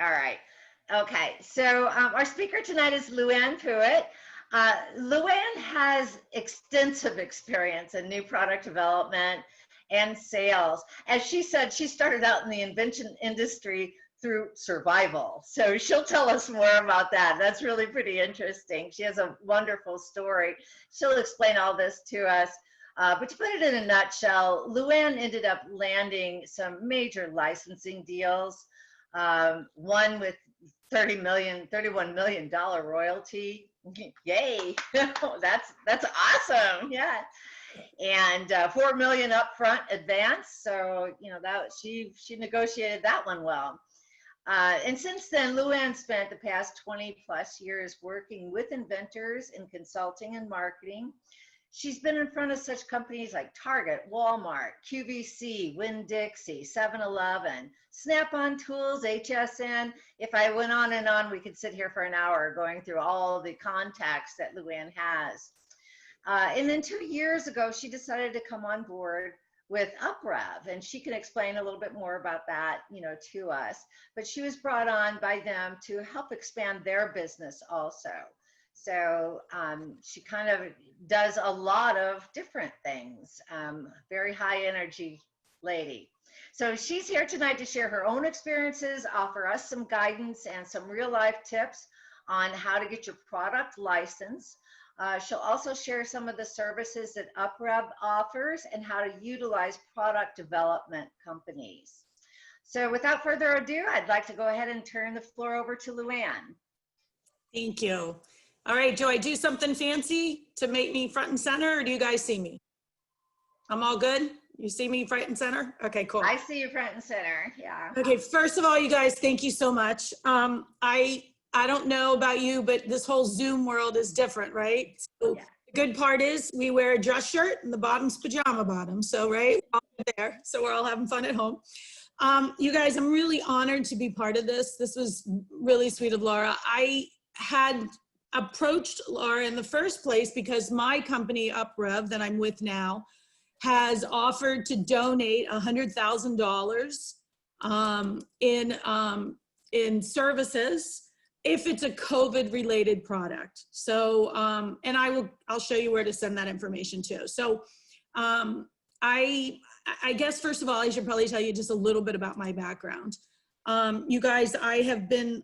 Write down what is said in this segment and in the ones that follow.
All right. Okay. So our speaker tonight is Luann Pruitt. Luann has extensive experience in new product development and sales. As she said, she started out in the invention industry through survival. So she'll tell us more about that. That's really pretty interesting. She has a wonderful story. She'll explain all this to us. But to put it in a nutshell, Luann ended up landing some major licensing deals. One with $31 million royalty. Yay. That's awesome. Yeah. And 4 million upfront advance. So, you know, that she negotiated that one well. And since then, Luann spent the past 20 plus years working with inventors in consulting and marketing. She's been in front of such companies like Target, Walmart, QVC, Winn-Dixie, 7-Eleven, Snap-on Tools, HSN. If I went on and on, we could sit here for an hour going through all the contacts that Luann has. And then 2 years ago, she decided to come on board with UpRev, and she can explain a little bit more about that, you know, to us. But she was brought on by them to help expand their business also. So she kind of does a lot of different things. Very high energy lady. So she's here tonight to share her own experiences, offer us some guidance and some real life tips on how to get your product licensed. She'll also share some of the services that UpRev offers and how to utilize product development companies. So without further ado, I'd like to go ahead and turn the floor over to Luann. Thank you. All right, do I do something fancy to make me front and center, or do you guys see me? I'm all good? You see me front and center? Okay, cool. I see you front and center, yeah. Okay, first of all, you guys, thank you so much. I don't know about you, but this whole Zoom world is different, right? So yeah. The good part is we wear a dress shirt and the bottom's pajama bottom. So, right, we're all there. So we're all having fun at home. You guys, I'm really honored to be part of this. This was really sweet of Laura. I had approached Laura in the first place because my company, UpRev, that I'm with now, has offered to donate $100,000 in services if it's a COVID related product. So, and I'll show you where to send that information to. So, I guess, first of all, I should probably tell you just a little bit about my background. You guys, I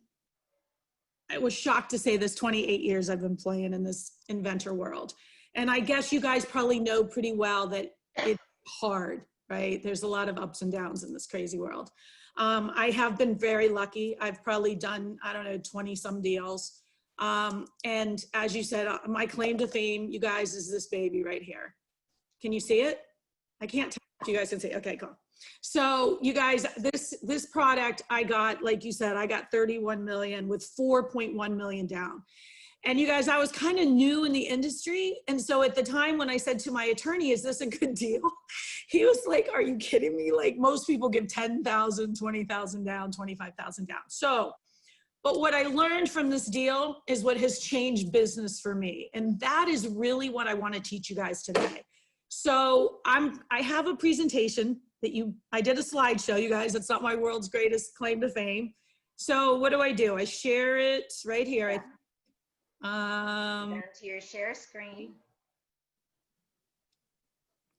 was shocked to say this, 28 years I've been playing in this inventor world. And I guess you guys probably know pretty well that it's hard, right? There's a lot of ups and downs in this crazy world. I have been very lucky. I've probably done, I don't know, 20 some deals. And as you said, my claim to fame, you guys, is this baby right here. Can you see it? I can't tell if you guys can see. Okay, cool. So you guys, this product I got, like you said, I got 31 million with 4.1 million down. And you guys, I was kind of new in the industry. And so at the time when I said to my attorney, is this a good deal? He was like, are you kidding me? Like, most people give 10,000, 20,000 down, 25,000 down. So, but what I learned from this deal is what has changed business for me. And that is really what I want to teach you guys today. So I have a presentation that I did a slideshow, you guys. It's not my world's greatest claim to fame. So what do? I share it right here. Yeah. Down to your share screen.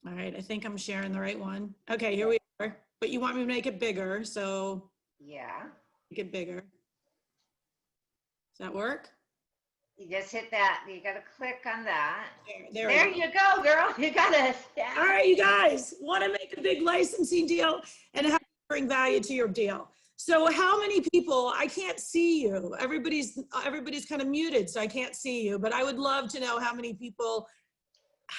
All right, I think I'm sharing the right one. Okay, here we are. But you want me to make it bigger, so yeah, make it bigger. Does that work? You just hit that. You got to click on that. There you go, girl. You got it. Yeah. All right, you guys want to make a big licensing deal and have bring value to your deal. So how many people, I can't see you. Everybody's kind of muted, so I can't see you, but I would love to know how many people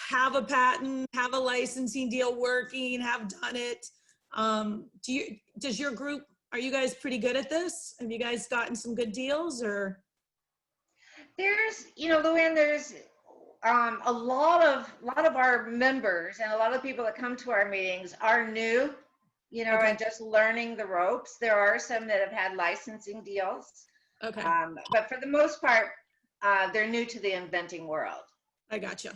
have a patent, have a licensing deal working, have done it. Does your group, are you guys pretty good at this? Have you guys gotten some good deals, or? There's, you know, Luann, there's a lot of our members and a lot of people that come to our meetings are new, you know, okay, and just learning the ropes. There are some that have had licensing deals. Okay. But for the most part, they're new to the inventing world. I got you.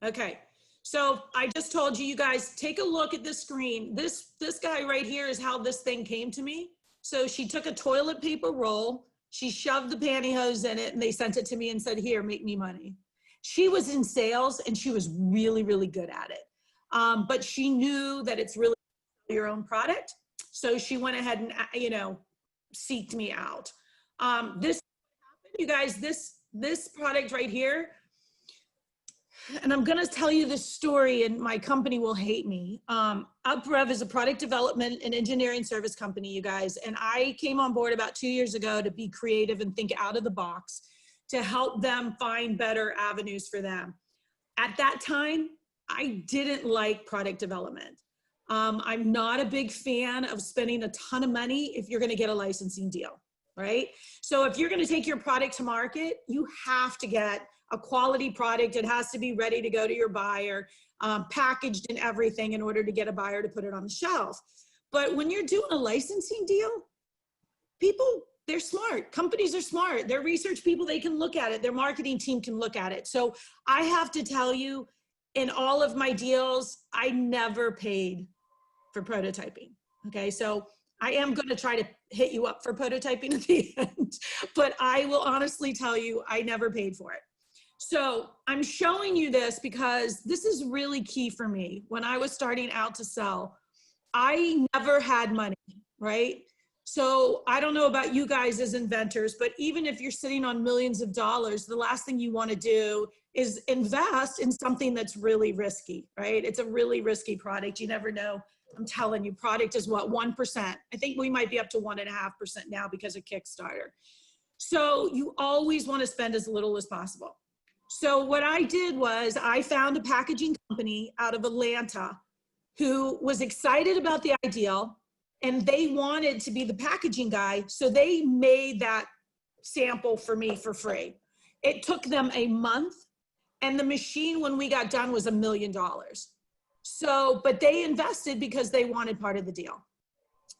Okay. So I just told you, you guys, take a look at the screen. This guy right here is how this thing came to me. So she took a toilet paper roll, she shoved the pantyhose in it, and they sent it to me and said, here, make me money. She was in sales and she was really, really good at it. But she knew that it's really your own product. So she went ahead and, seeked me out. This, you guys, this product right here, and I'm going to tell you this story and my company will hate me. UpRev is a product development and engineering service company, you guys. And I came on board about 2 years ago to be creative and think out of the box to help them find better avenues for them. At that time, I didn't like product development. I'm not a big fan of spending a ton of money if you're going to get a licensing deal, right? So if you're going to take your product to market, you have to get a quality product. It has to be ready to go to your buyer, packaged and everything in order to get a buyer to put it on the shelf. But when you're doing a licensing deal, people, they're smart. Companies are smart. They're research people, they can look at it. Their marketing team can look at it. So I have to tell you, in all of my deals, I never paid for prototyping. Okay, so I am going to try to hit you up for prototyping at the end, but I will honestly tell you, I never paid for it. So I'm showing you this because this is really key for me. When I was starting out to sell, I never had money, right? So I don't know about you guys as inventors, but even if you're sitting on millions of dollars, the last thing you want to do is invest in something that's really risky, right? It's a really risky product. You never know. I'm telling you, product is what, 1%. I think we might be up to 1.5% now because of Kickstarter. So you always want to spend as little as possible. So what I did was I found a packaging company out of Atlanta who was excited about the ideal and they wanted to be the packaging guy. So they made that sample for me for free. It took them a month and the machine when we got done was $1 million. So, but they invested because they wanted part of the deal.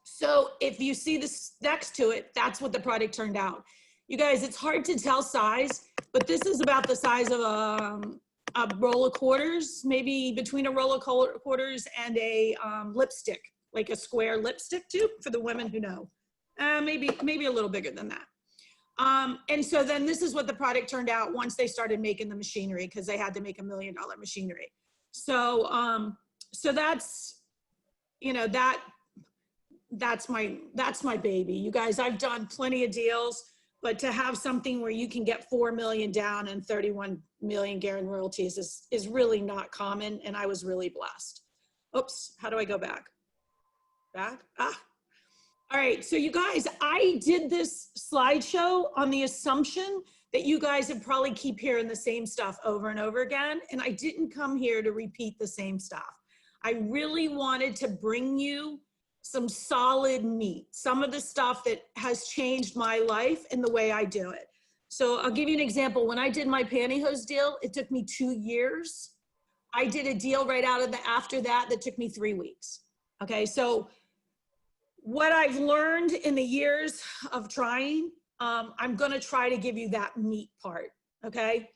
So if you see this next to it, that's what the product turned out. You guys, it's hard to tell size, but this is about the size of a roll of quarters, maybe between a roll of quarters and a lipstick, like a square lipstick tube for the women who know. Maybe a little bigger than that. And so then this is what the product turned out once they started making the machinery because they had to make $1 million machinery. So, so that's, that's my baby. You guys, I've done plenty of deals, but to have something where you can get 4 million down and 31 million guaranteed royalties is really not common. And I was really blessed. Oops, how do I go back? Back? All right, so you guys, I did this slideshow on the assumption that you guys would probably keep hearing the same stuff over and over again, and I didn't come here to repeat the same stuff. I really wanted to bring you some solid meat, some of the stuff that has changed my life and the way I do it. So I'll give you an example. When I did my pantyhose deal, it took me 2 years. I did a deal right after that took me 3 weeks. Okay, so what I've learned in the years of trying, I'm gonna try to give you that meat part, okay?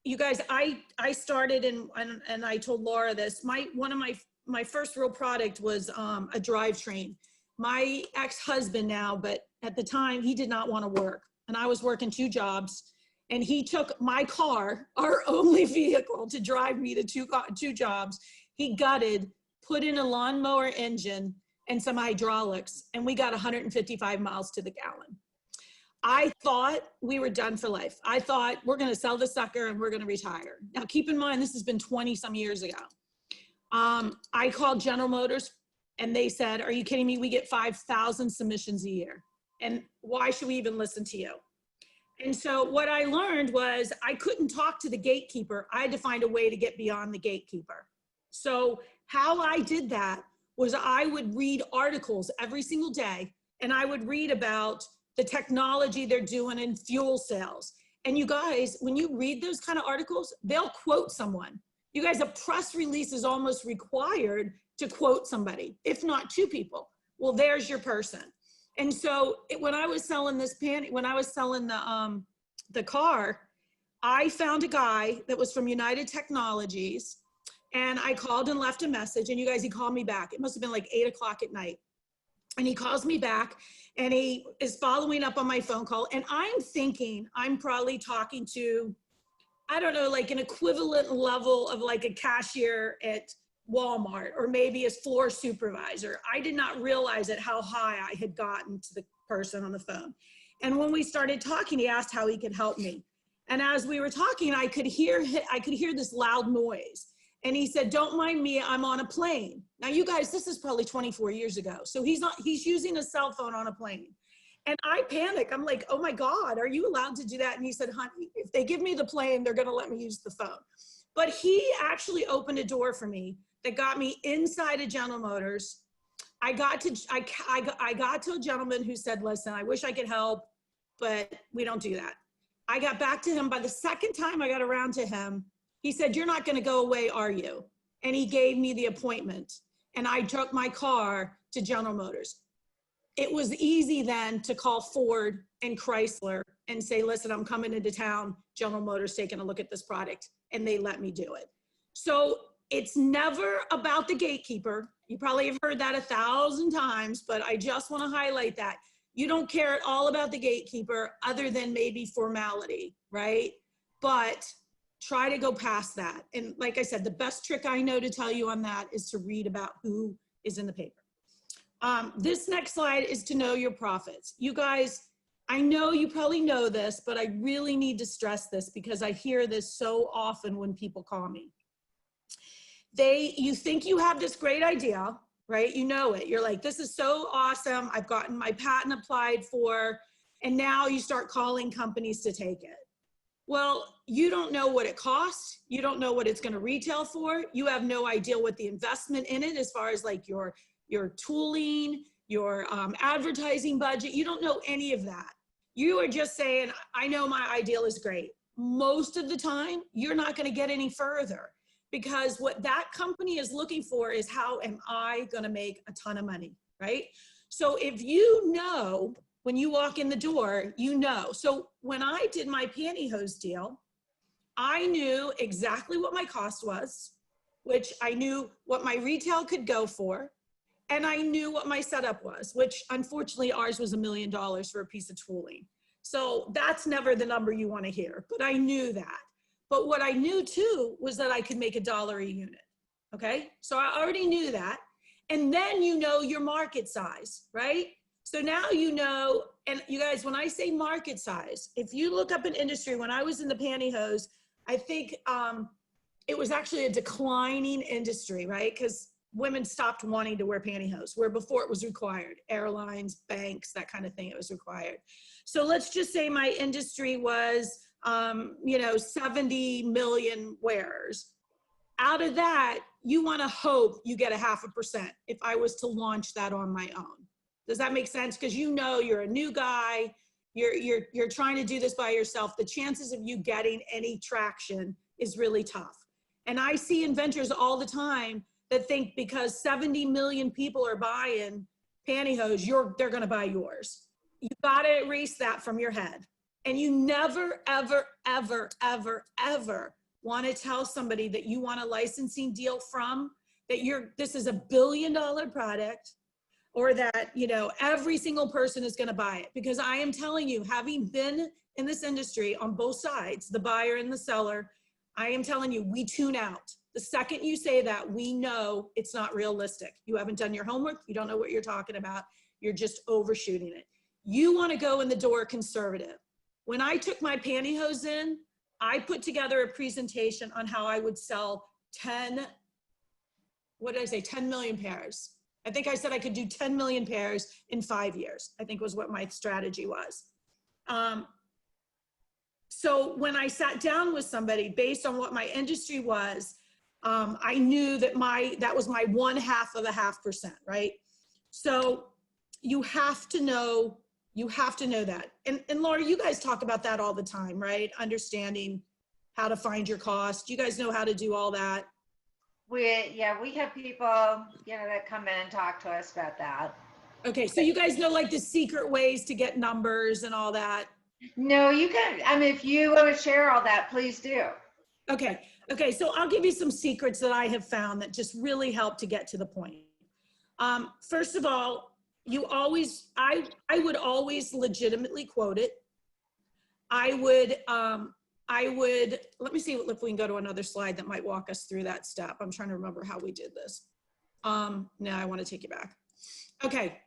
You guys, I started and I told Laura this, one of my first real product was a drivetrain. My ex-husband now, but at the time he did not wanna work and I was working 2 jobs and he took my car, our only vehicle to drive me to two jobs. He gutted, put in a lawnmower engine and some hydraulics, and we got 155 miles to the gallon. I thought we were done for life. I thought we're gonna sell the sucker and we're gonna retire. Now keep in mind, this has been 20 some years ago. I called General Motors and they said, are you kidding me? We get 5,000 submissions a year. And why should we even listen to you? And so what I learned was I couldn't talk to the gatekeeper. I had to find a way to get beyond the gatekeeper. So how I did that was I would read articles every single day and I would read about the technology they're doing in fuel cells. And you guys, when you read those kind of articles, they'll quote someone. You guys, a press release is almost required to quote somebody, if not 2 people. Well, there's your person. And so when I was selling when I was selling the car, I found a guy that was from United Technologies and I called and left a message and you guys, he called me back. It must've been like 8 o'clock at night. And he calls me back and he is following up on my phone call. And I'm thinking I'm probably talking to, I don't know, like an equivalent level of like a cashier at Walmart or maybe as floor supervisor. I did not realize at how high I had gotten to the person on the phone. And when we started talking, he asked how he could help me. And as we were talking, I could hear this loud noise. And he said, "Don't mind me, I'm on a plane." Now you guys, this is probably 24 years ago. So he's using a cell phone on a plane. And I panic. I'm like, "Oh my God, are you allowed to do that?" And he said, "Honey, if they give me the plane, they're gonna let me use the phone." But he actually opened a door for me that got me inside of General Motors. I got to a gentleman who said, "Listen, I wish I could help, but we don't do that." I got back to him. By the second time I got around to him, he said, "You're not going to go away, are you?" And he gave me the appointment. And I took my car to General Motors. It was easy then to call Ford and Chrysler and say, "Listen, I'm coming into town. General Motors taking a look at this product." And they let me do it. So it's never about the gatekeeper. You probably have heard that 1,000 times, but I just want to highlight that. You don't care at all about the gatekeeper other than maybe formality, right? But try to go past that. And like I said, the best trick I know to tell you on that is to read about who is in the paper. This next slide is to know your profits. You guys, I know you probably know this, but I really need to stress this because I hear this so often when people call me. You think you have this great idea, right? You know it. You're like, "This is so awesome. I've gotten my patent applied for." And now you start calling companies to take it. Well, you don't know what it costs. You don't know what it's going to retail for. You have no idea what the investment in it as far as like your tooling, your advertising budget. You don't know any of that. You are just saying, "I know my ideal is great." Most of the time, you're not going to get any further because what that company is looking for is, how am I going to make a ton of money, right? So if you know, when you walk in the door, you know. So when I did my pantyhose deal, I knew exactly what my cost was, which I knew what my retail could go for, and I knew what my setup was, which unfortunately ours was $1 million for a piece of tooling. So that's never the number you want to hear, but I knew that. But what I knew too was that I could make $1 a unit, okay? So I already knew that. And then you know your market size, right? So now you know, and you guys, when I say market size, if you look up an industry, when I was in the pantyhose, I think it was actually a declining industry, right? Because women stopped wanting to wear pantyhose, where before it was required. Airlines, banks, that kind of thing, it was required. So let's just say my industry was, 70 million wearers. Out of that, you want to hope you get 0.5% if I was to launch that on my own. Does that make sense? Because you know you're a new guy, you're trying to do this by yourself. The chances of you getting any traction is really tough. And I see inventors all the time that think because 70 million people are buying pantyhose, they're going to buy yours. You got to erase that from your head. And you never, ever, ever, ever, ever want to tell somebody that you want a licensing deal from, that this is $1 billion product, or that, every single person is going to buy it. Because I am telling you, having been in this industry on both sides, the buyer and the seller, I am telling you, we tune out. The second you say that, we know it's not realistic. You haven't done your homework. You don't know what you're talking about. You're just overshooting it. You want to go in the door conservative. When I took my pantyhose in, I put together a presentation on how I would sell 10 million pairs. I think I said I could do 10 million pairs in 5 years, I think was what my strategy was. So when I sat down with somebody based on what my industry was, I knew that that was my 0.5%, right? So you have to know that. And Laura, you guys talk about that all the time, right? Understanding how to find your cost. You guys know how to do all that. We have people, that come in and talk to us about that. Okay, so you guys know like the secret ways to get numbers and all that? No, you can, if you want to share all that, please do. Okay, so I'll give you some secrets that I have found that just really help to get to the point. First of all, you always, I would always legitimately quote it. I would, let me see if we can go to another slide that might walk us through that step. I'm trying to remember how we did this. No, I want to take you back. Okay.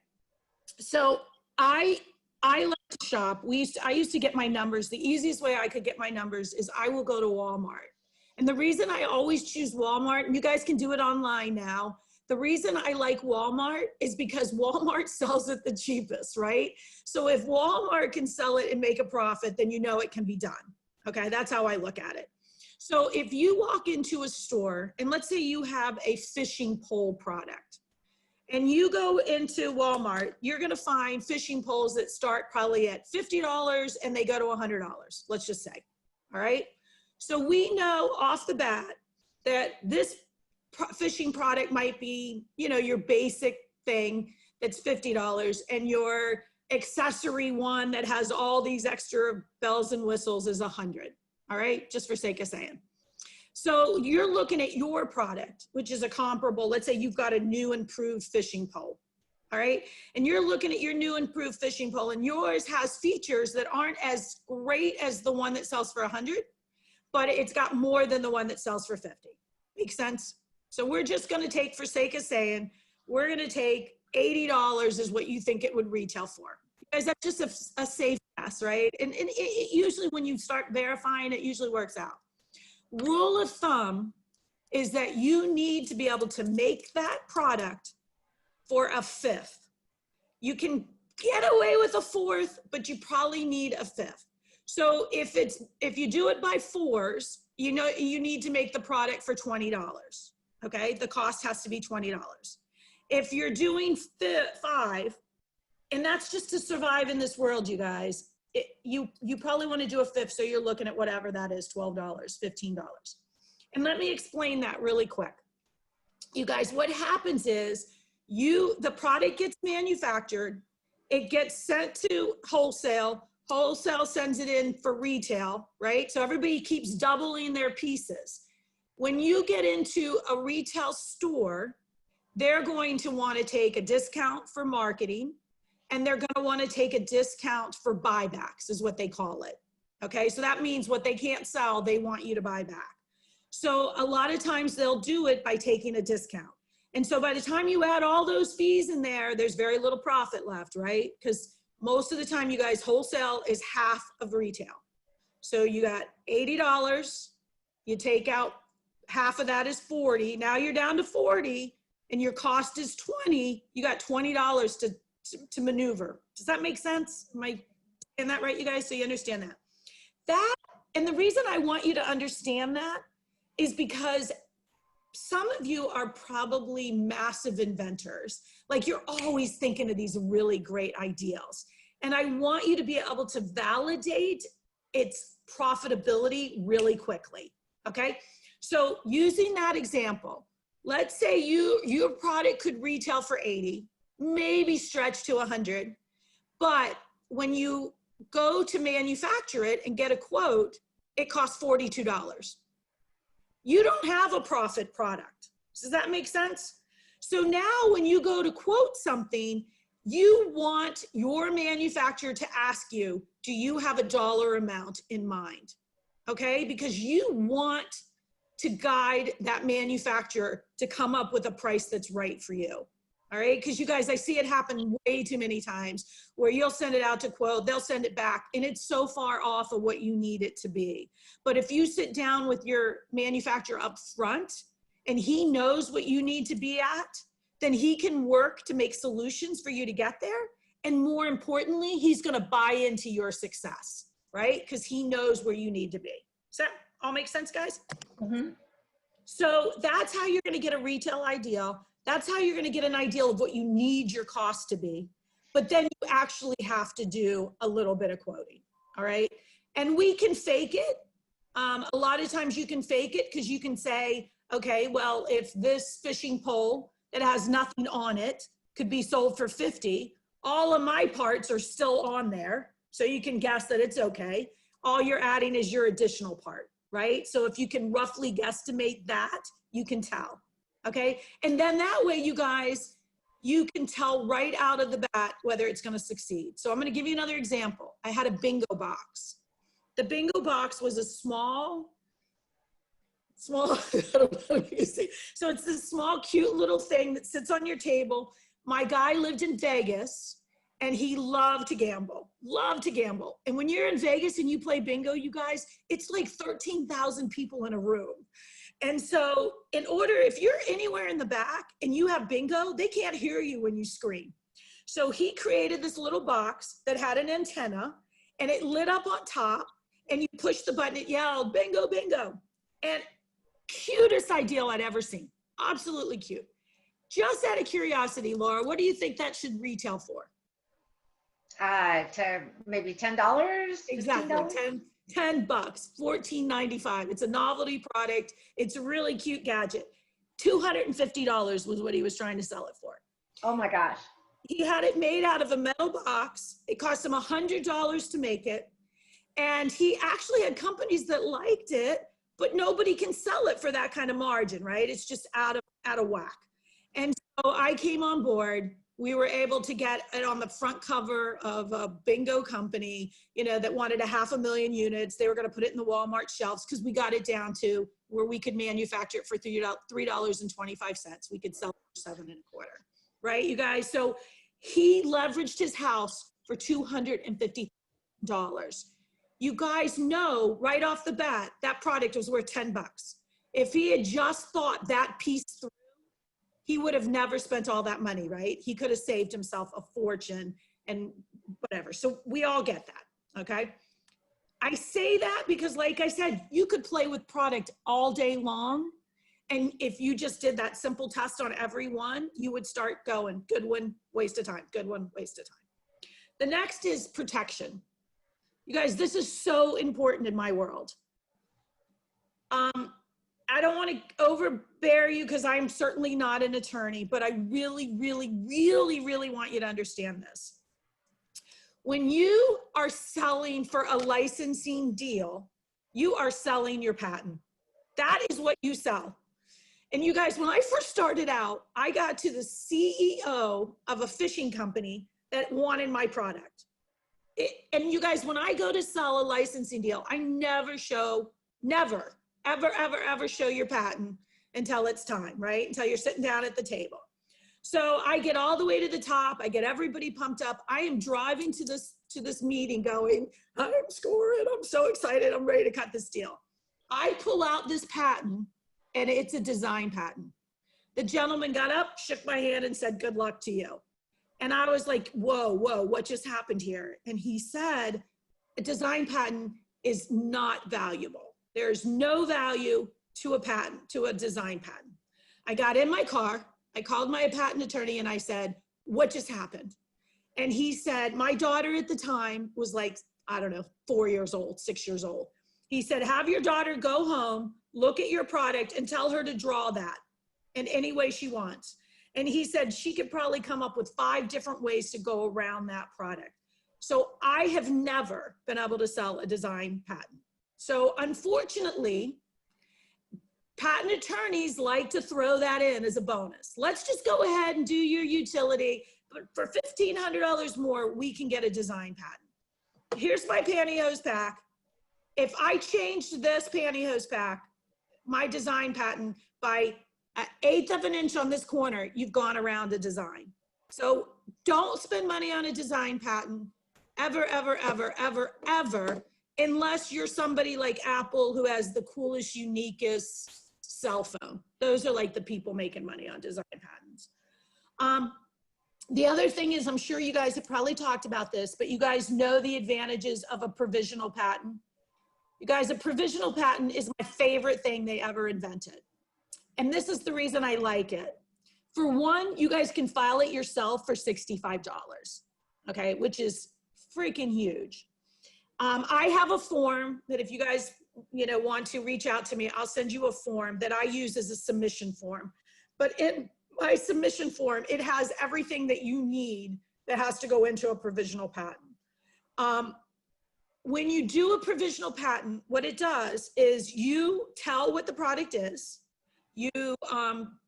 So I like to shop. I used to get my numbers. The easiest way I could get my numbers is I will go to Walmart. And the reason I always choose Walmart, and you guys can do it online now, the reason I like Walmart is because Walmart sells it the cheapest, right? So if Walmart can sell it and make a profit, then you know it can be done. Okay, that's how I look at it. So if you walk into a store, and let's say you have a fishing pole product, and you go into Walmart, you're gonna find fishing poles that start probably at $50 and they go to $100, let's just say, all right? So we know off the bat that this fishing product might be, you know, your basic thing that's $50, and your accessory one that has all these extra bells and whistles is $100, all right? Just for sake of saying. So you're looking at your product, which is a comparable, let's say you've got a new improved fishing pole, all right? And you're looking at your new improved fishing pole, and yours has features that aren't as great as the one that sells for 100, but it's got more than the one that sells for 50. Makes sense? So we're just gonna take, for sake of saying, we're gonna take $80 is what you think it would retail for. Because that's just a safe guess, right? And it usually when you start verifying, it usually works out. Rule of thumb is that you need to be able to make that product for a fifth. You can get away with a fourth, but you probably need a fifth. So if you do it by fours, you know you need to make the product for $20. Okay, the cost has to be $20. If you're doing 5, and that's just to survive in this world, you guys, you probably want to do a fifth, so you're looking at whatever that is, $12, $15. And let me explain that really quick. You guys, what happens is the product gets manufactured, it gets sent to wholesale, wholesale sends it in for retail, right? So everybody keeps doubling their pieces. When you get into a retail store, they're going to want to take a discount for marketing, and they're going to want to take a discount for buybacks, is what they call it. Okay, so that means what they can't sell, they want you to buy back. So a lot of times they'll do it by taking a discount. And so by the time you add all those fees in there, there's very little profit left, right? Because most of the time, you guys, wholesale is half of retail. So you got $80, you take out half of that is 40. Now you're down to 40 and your cost is 20. You got $20 to maneuver. Does that make sense? Am I saying that right, you guys? So you understand that. And the reason I want you to understand that is because some of you are probably massive inventors. Like you're always thinking of these really great ideals. And I want you to be able to validate its profitability really quickly, okay? So using that example, let's say your product could retail for 80, maybe stretch to 100, but when you go to manufacture it and get a quote, it costs $42. You don't have a profit product. Does that make sense? So now when you go to quote something, you want your manufacturer to ask you, do you have a dollar amount in mind? Okay, because you want to guide that manufacturer to come up with a price that's right for you. All right, because you guys, I see it happen way too many times where you'll send it out to quote, they'll send it back, and it's so far off of what you need it to be. But if you sit down with your manufacturer up front and he knows what you need to be at, then he can work to make solutions for you to get there. And more importantly, he's going to buy into your success, right? Because he knows where you need to be. Does that all make sense, guys? Mm-hmm. So that's how you're going to get a retail ideal. That's how you're going to get an ideal of what you need your cost to be. But then you actually have to do a little bit of quoting, all right? And we can fake it. A lot of times you can fake it because you can say, okay, well, if this fishing pole that has nothing on it could be sold for 50, all of my parts are still on there. So you can guess that it's okay. All you're adding is your additional part, right? So if you can roughly guesstimate that, you can tell. Okay, and then that way, you guys, you can tell right out of the bat whether it's going to succeed. So I'm going to give you another example. I had a bingo box. The bingo box was a small, I don't know if you can see. So it's this small, cute little thing that sits on your table. My guy lived in Vegas and he loved to gamble, And when you're in Vegas and you play bingo, you guys, it's like 13,000 people in a room. And so if you're anywhere in the back and you have bingo, they can't hear you when you scream. So he created this little box that had an antenna and it lit up on top, and you push the button, it yelled, bingo, bingo. And cutest idea I'd ever seen. Absolutely cute. Just out of curiosity, Laura, what do you think that should retail for? To maybe $10. Exactly, $15? $10, $14.95. It's a novelty product. It's a really cute gadget. $250 was what he was trying to sell it for. Oh my gosh. He had it made out of a metal box. It cost him $100 to make it. And he actually had companies that liked it, but nobody can sell it for that kind of margin, right? It's just out of whack. And so I came on board. We were able to get it on the front cover of a bingo company, that wanted 500,000 units. They were going to put it in the Walmart shelves because we got it down to where we could manufacture it for $3.25. We could sell it for $7.25, right, you guys? So he leveraged his house for $250. You guys know right off the bat, that product was worth $10. If he had just thought that piece through, he would have never spent all that money, right? He could have saved himself a fortune and whatever. So we all get that, okay? I say that because, like I said, you could play with product all day long. And if you just did that simple test on every one, you would start going, good one, waste of time, good one, waste of time. The next is protection. You guys, this is so important in my world. I don't want to overbear you because I'm certainly not an attorney, but I really, really, really, really want you to understand this. When you are selling for a licensing deal, you are selling your patent. That is what you sell. And you guys, when I first started out, I got to the CEO of a fishing company that wanted my product. And you guys, when I go to sell a licensing deal, I never show, never, ever, ever, ever show your patent until it's time, right? Until you're sitting down at the table. So I get all the way to the top. I get everybody pumped up. I am driving to this meeting going, I'm scoring. I'm so excited. I'm ready to cut this deal. I pull out this patent and it's a design patent. The gentleman got up, shook my hand and said, good luck to you. And I was like, whoa, what just happened here? And he said, a design patent is not valuable. There's no value to a patent, to a design patent. I got in my car, I called my patent attorney and I said, what just happened? And he said, my daughter at the time was like, I don't know, 4 years old, 6 years old. He said, have your daughter go home, look at your product and tell her to draw that in any way she wants. And he said she could probably come up with 5 different ways to go around that product. So I have never been able to sell a design patent. So unfortunately, patent attorneys like to throw that in as a bonus. Let's just go ahead and do your utility, but for $1,500 more, we can get a design patent. Here's my pantyhose pack. If I changed this pantyhose pack, my design patent, by an 1/8 of an inch on this corner, you've gone around a design. So don't spend money on a design patent ever, ever, ever, ever, ever, unless you're somebody like Apple who has the coolest, uniquest cell phone. Those are like the people making money on design patents. The other thing is, I'm sure you guys have probably talked about this, but you guys know the advantages of a provisional patent. You guys, a provisional patent is my favorite thing they ever invented. And this is the reason I like it. For one, you guys can file it yourself for $65, okay, which is freaking huge. I have a form that if you guys, want to reach out to me, I'll send you a form that I use as a submission form. But in my submission form, it has everything that you need that has to go into a provisional patent. When you do a provisional patent, what it does is you tell what the product is, you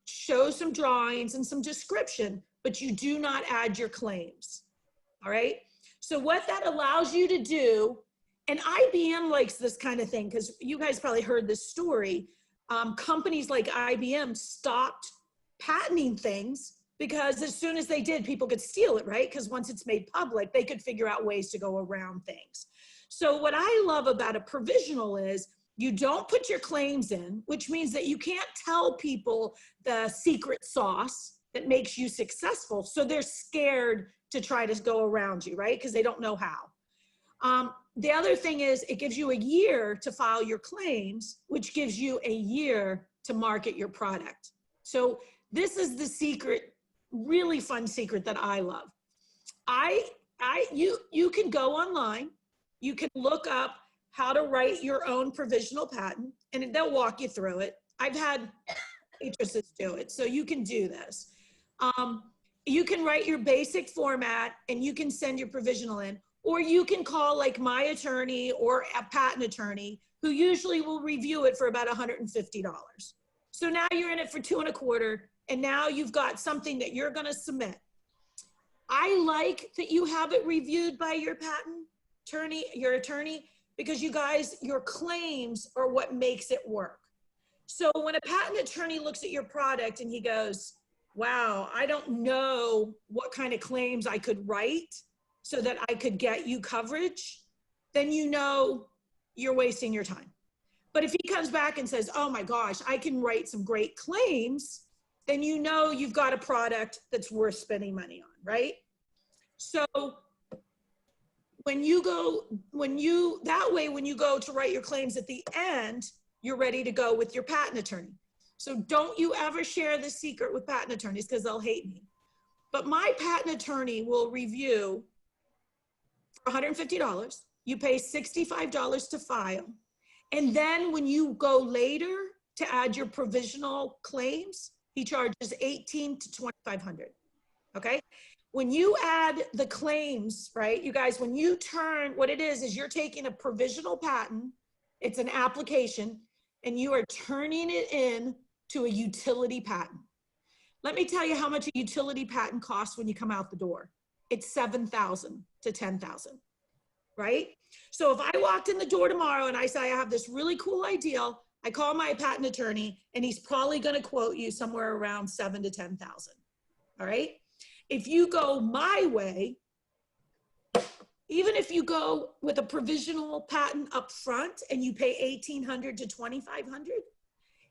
show some drawings and some description, but you do not add your claims. All right. So what that allows you to do, and IBM likes this kind of thing, because you guys probably heard this story. Companies like IBM stopped patenting things because as soon as they did, people could steal it, right? Because once it's made public, they could figure out ways to go around things. So what I love about a provisional is you don't put your claims in, which means that you can't tell people the secret sauce that makes you successful. So they're scared to try to go around you, right? Because they don't know how. The other thing is it gives you a year to file your claims, which gives you a year to market your product. So this is the secret, really fun secret that I love. You can go online, you can look up how to write your own provisional patent, and they'll walk you through it. I've had waitresses do it, so you can do this. You can write your basic format and you can send your provisional in, or you can call like my attorney or a patent attorney who usually will review it for about $150. So now you're in it for $2.25, and now you've got something that you're gonna submit. I like that you have it reviewed by your patent attorney, because you guys, your claims are what makes it work. So when a patent attorney looks at your product and he goes, wow, I don't know what kind of claims I could write so that I could get you coverage, then you know you're wasting your time. But if he comes back and says, oh my gosh, I can write some great claims, then you know you've got a product that's worth spending money on, right? So when you go to write your claims at the end, you're ready to go with your patent attorney. So don't you ever share this secret with patent attorneys because they'll hate me. But my patent attorney will review for $150. You pay $65 to file. And then when you go later to add your provisional claims, he charges $1,800 to $2,500, okay? When you add the claims, right, you guys, when you turn, what it is you're taking a provisional patent, it's an application, and you are turning it in to a utility patent. Let me tell you how much a utility patent costs when you come out the door. It's $7,000 to $10,000, right? So if I walked in the door tomorrow and I say, I have this really cool idea, I call my patent attorney and he's probably gonna quote you somewhere around $7,000 to $10,000, all right? If you go my way, even if you go with a provisional patent up front and you pay $1,800 to $2,500,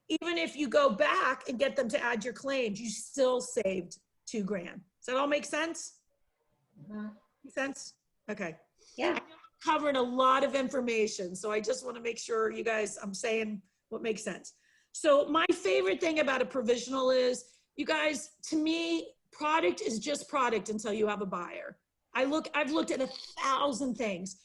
even if you go back and get them to add your claims, you still saved $2,000. Does that all make sense? Make sense? Okay. Yeah. I'm covering a lot of information, so I just want to make sure you guys, I'm saying what makes sense. So my favorite thing about a provisional is, you guys, to me, product is just product until you have a buyer. I've looked at 1,000 things.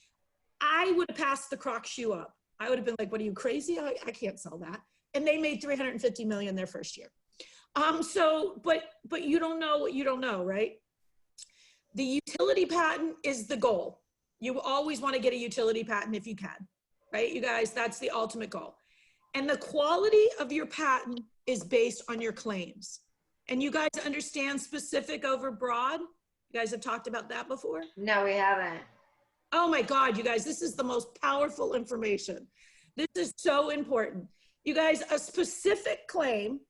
I would have passed the Croc shoe up. I would have been like, what are you, crazy? I can't sell that. And they made $350 million their first year. But you don't know what you don't know, right? The utility patent is the goal. You always want to get a utility patent if you can, right? You guys, that's the ultimate goal. And the quality of your patent is based on your claims. And you guys understand specific over broad? You guys have talked about that before? No, we haven't. Oh my God, you guys, this is the most powerful information. This is so important. You guys, a specific claim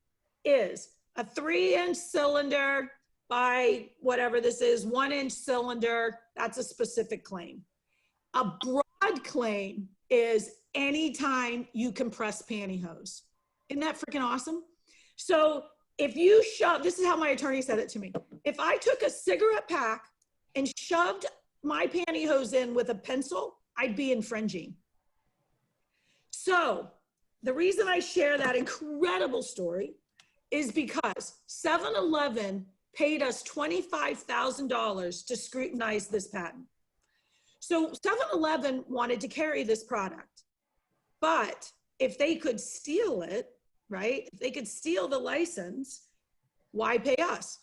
is a 3-inch cylinder by whatever this is, 1-inch cylinder, that's a specific claim. A broad claim is anytime you compress pantyhose. Isn't that freaking awesome? So if you shove, this is how my attorney said it to me. If I took a cigarette pack and shoved my pantyhose in with a pencil, I'd be infringing. So the reason I share that incredible story is because 7-Eleven paid us $25,000 to scrutinize this patent. So 7-Eleven wanted to carry this product, but if they could steal it, right? If they could steal the license, why pay us?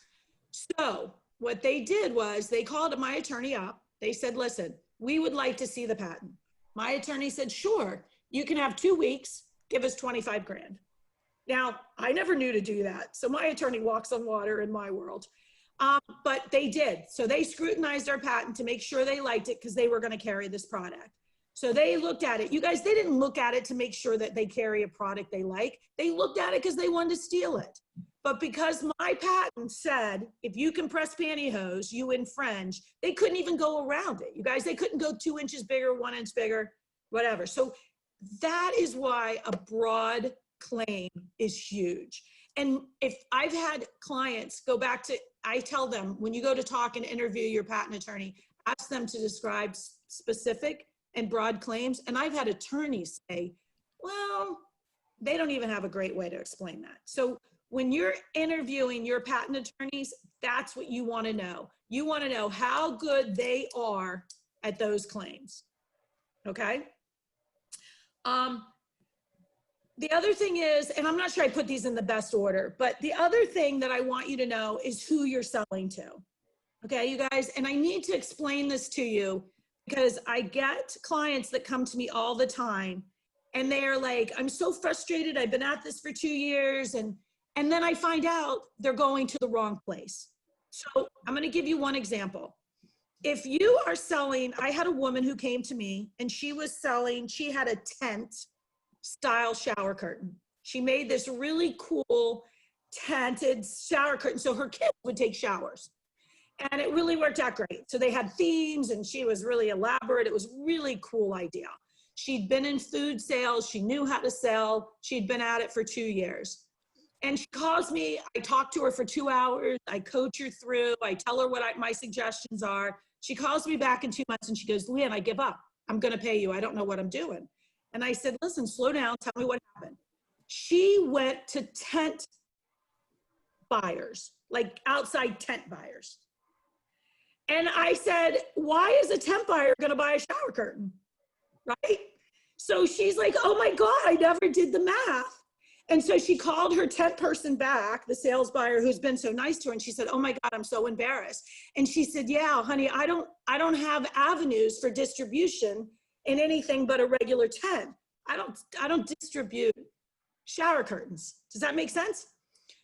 So what they did was they called my attorney up. They said, listen, we would like to see the patent. My attorney said, sure, you can have 2 weeks, give us $25,000. Now, I never knew to do that. So my attorney walks on water in my world. But they did. So they scrutinized our patent to make sure they liked it because they were going to carry this product. So they looked at it. You guys, they didn't look at it to make sure that they carry a product they like. They looked at it because they wanted to steal it. But because my patent said, if you compress pantyhose, you infringe, they couldn't even go around it. You guys, they couldn't go 2 inches bigger, 1 inch bigger, whatever. So that is why a broad claim is huge. And if I've had clients go back to, I tell them, when you go to talk and interview your patent attorney, ask them to describe specific and broad claims. And I've had attorneys say, well, they don't even have a great way to explain that. So when you're interviewing your patent attorneys, that's what you want to know. You want to know how good they are at those claims. Okay? The other thing is, and I'm not sure I put these in the best order, but the other thing that I want you to know is who you're selling to. Okay, you guys, and I need to explain this to you because I get clients that come to me all the time and they're like, I'm so frustrated. I've been at this for 2 years. And then I find out they're going to the wrong place. So I'm going to give you one example. If you are selling, I had a woman who came to me and she was selling, she had a tent style shower curtain. She made this really cool tented shower curtain so her kids would take showers. And it really worked out great. So they had themes and she was really elaborate. It was a really cool idea. She'd been in food sales. She knew how to sell. She'd been at it for 2 years. And she calls me, I talk to her for 2 hours. I coach her through. I tell her what my suggestions are. She calls me back in 2 months and she goes, Leanne, I give up. I'm going to pay you. I don't know what I'm doing. And I said, listen, slow down. Tell me what happened. She went to tent buyers, like outside tent buyers. And I said, why is a tent buyer going to buy a shower curtain? Right? So she's like, oh my God, I never did the math. And so she called her tent person back, the sales buyer who's been so nice to her. And she said, oh my God, I'm so embarrassed. And she said, yeah, honey, I don't have avenues for distribution in anything but a regular tent. I don't distribute shower curtains. Does that make sense?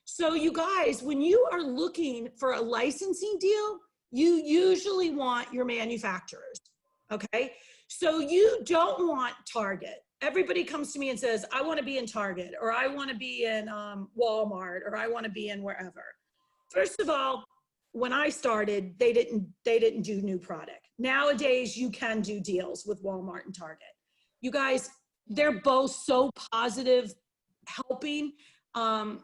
So you guys, when you are looking for a licensing deal, you usually want your manufacturers, okay? So you don't want Target. Everybody comes to me and says, I want to be in Target, or I want to be in Walmart, or I want to be in wherever. First of all, when I started, they didn't do new product. Nowadays, you can do deals with Walmart and Target. You guys, they're both so positive, helping. And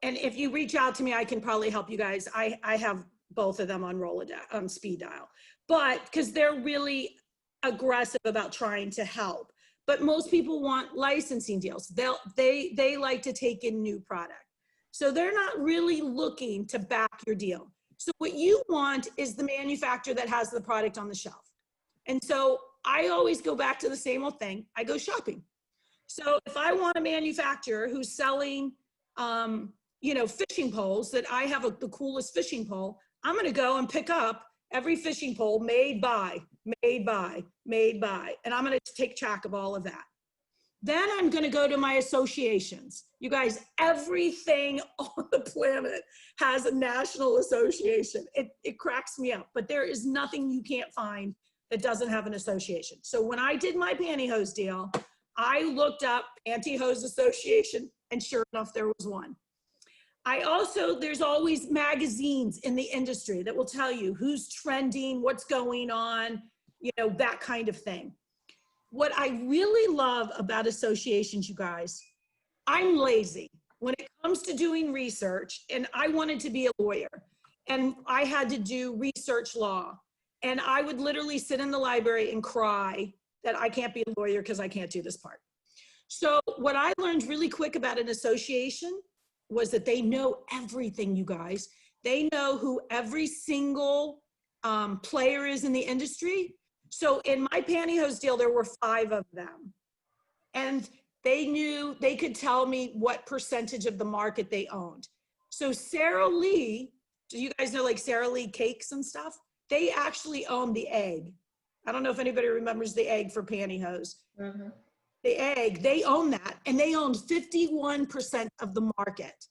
if you reach out to me, I can probably help you guys. I have both of them on Rolodex, on speed dial, but because they're really aggressive about trying to help. But most people want licensing deals. They like to take in new product. So they're not really looking to back your deal. So what you want is the manufacturer that has the product on the shelf. And so I always go back to the same old thing. I go shopping. So if I want a manufacturer who's selling, fishing poles, that I have the coolest fishing pole, I'm going to go and pick up every fishing pole made by, and I'm going to take track of all of that. Then I'm going to go to my associations. You guys, everything on the planet has a national association. It cracks me up, but there is nothing you can't find that doesn't have an association. So when I did my pantyhose deal, I looked up Pantyhose Association, and sure enough, there was one. There's always magazines in the industry that will tell you who's trending, what's going on, that kind of thing. What I really love about associations, you guys, I'm lazy when it comes to doing research, and I wanted to be a lawyer, and I had to do research law, and I would literally sit in the library and cry that I can't be a lawyer because I can't do this part. So what I learned really quick about an association was that they know everything, you guys. They know who every single player is in the industry. So in my pantyhose deal, there were 5 of them. And they could tell me what percentage of the market they owned. So Sara Lee, do you guys know like Sara Lee cakes and stuff? They actually own the egg. I don't know if anybody remembers the egg for pantyhose. Mm-hmm. The egg, they own that, and they owned 51% of the market.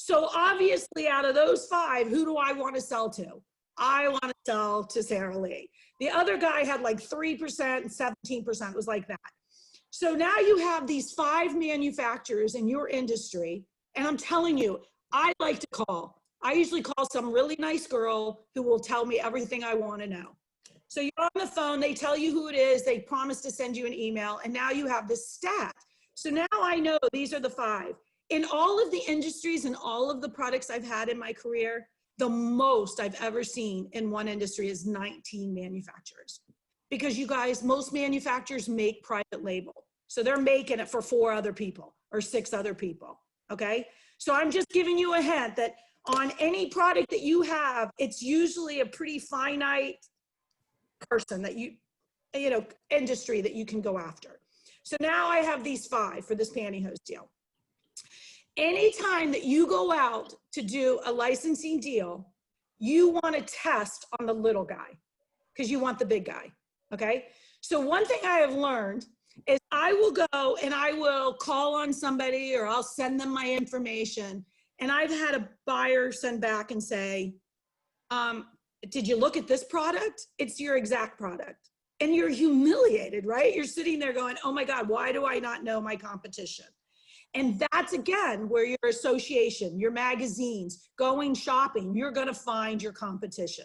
So obviously out of those 5, who do I want to sell to? I want to sell to Sara Lee. The other guy had like 3% and 17%. It was like that. So now you have these 5 manufacturers in your industry. And I'm telling you, I like to call. I usually call some really nice girl who will tell me everything I want to know. So you're on the phone, they tell you who it is, they promise to send you an email, and now you have this stat. So now I know these are the 5. In all of the industries and all of the products I've had in my career, the most I've ever seen in one industry is 19 manufacturers. Because you guys, most manufacturers make private label. So they're making it for 4 other people or 6 other people, okay? So I'm just giving you a hint that on any product that you have, it's usually a pretty finite person that you know, industry that you can go after. So now I have these 5 for this pantyhose deal. Anytime that you go out to do a licensing deal, you want to test on the little guy because you want the big guy, okay? So one thing I have learned is I will go and I will call on somebody or I'll send them my information. And I've had a buyer send back and say, did you look at this product? It's your exact product. And you're humiliated, right? You're sitting there going, oh my God, why do I not know my competition? And that's, again, where your association, your magazines, going shopping, you're going to find your competition.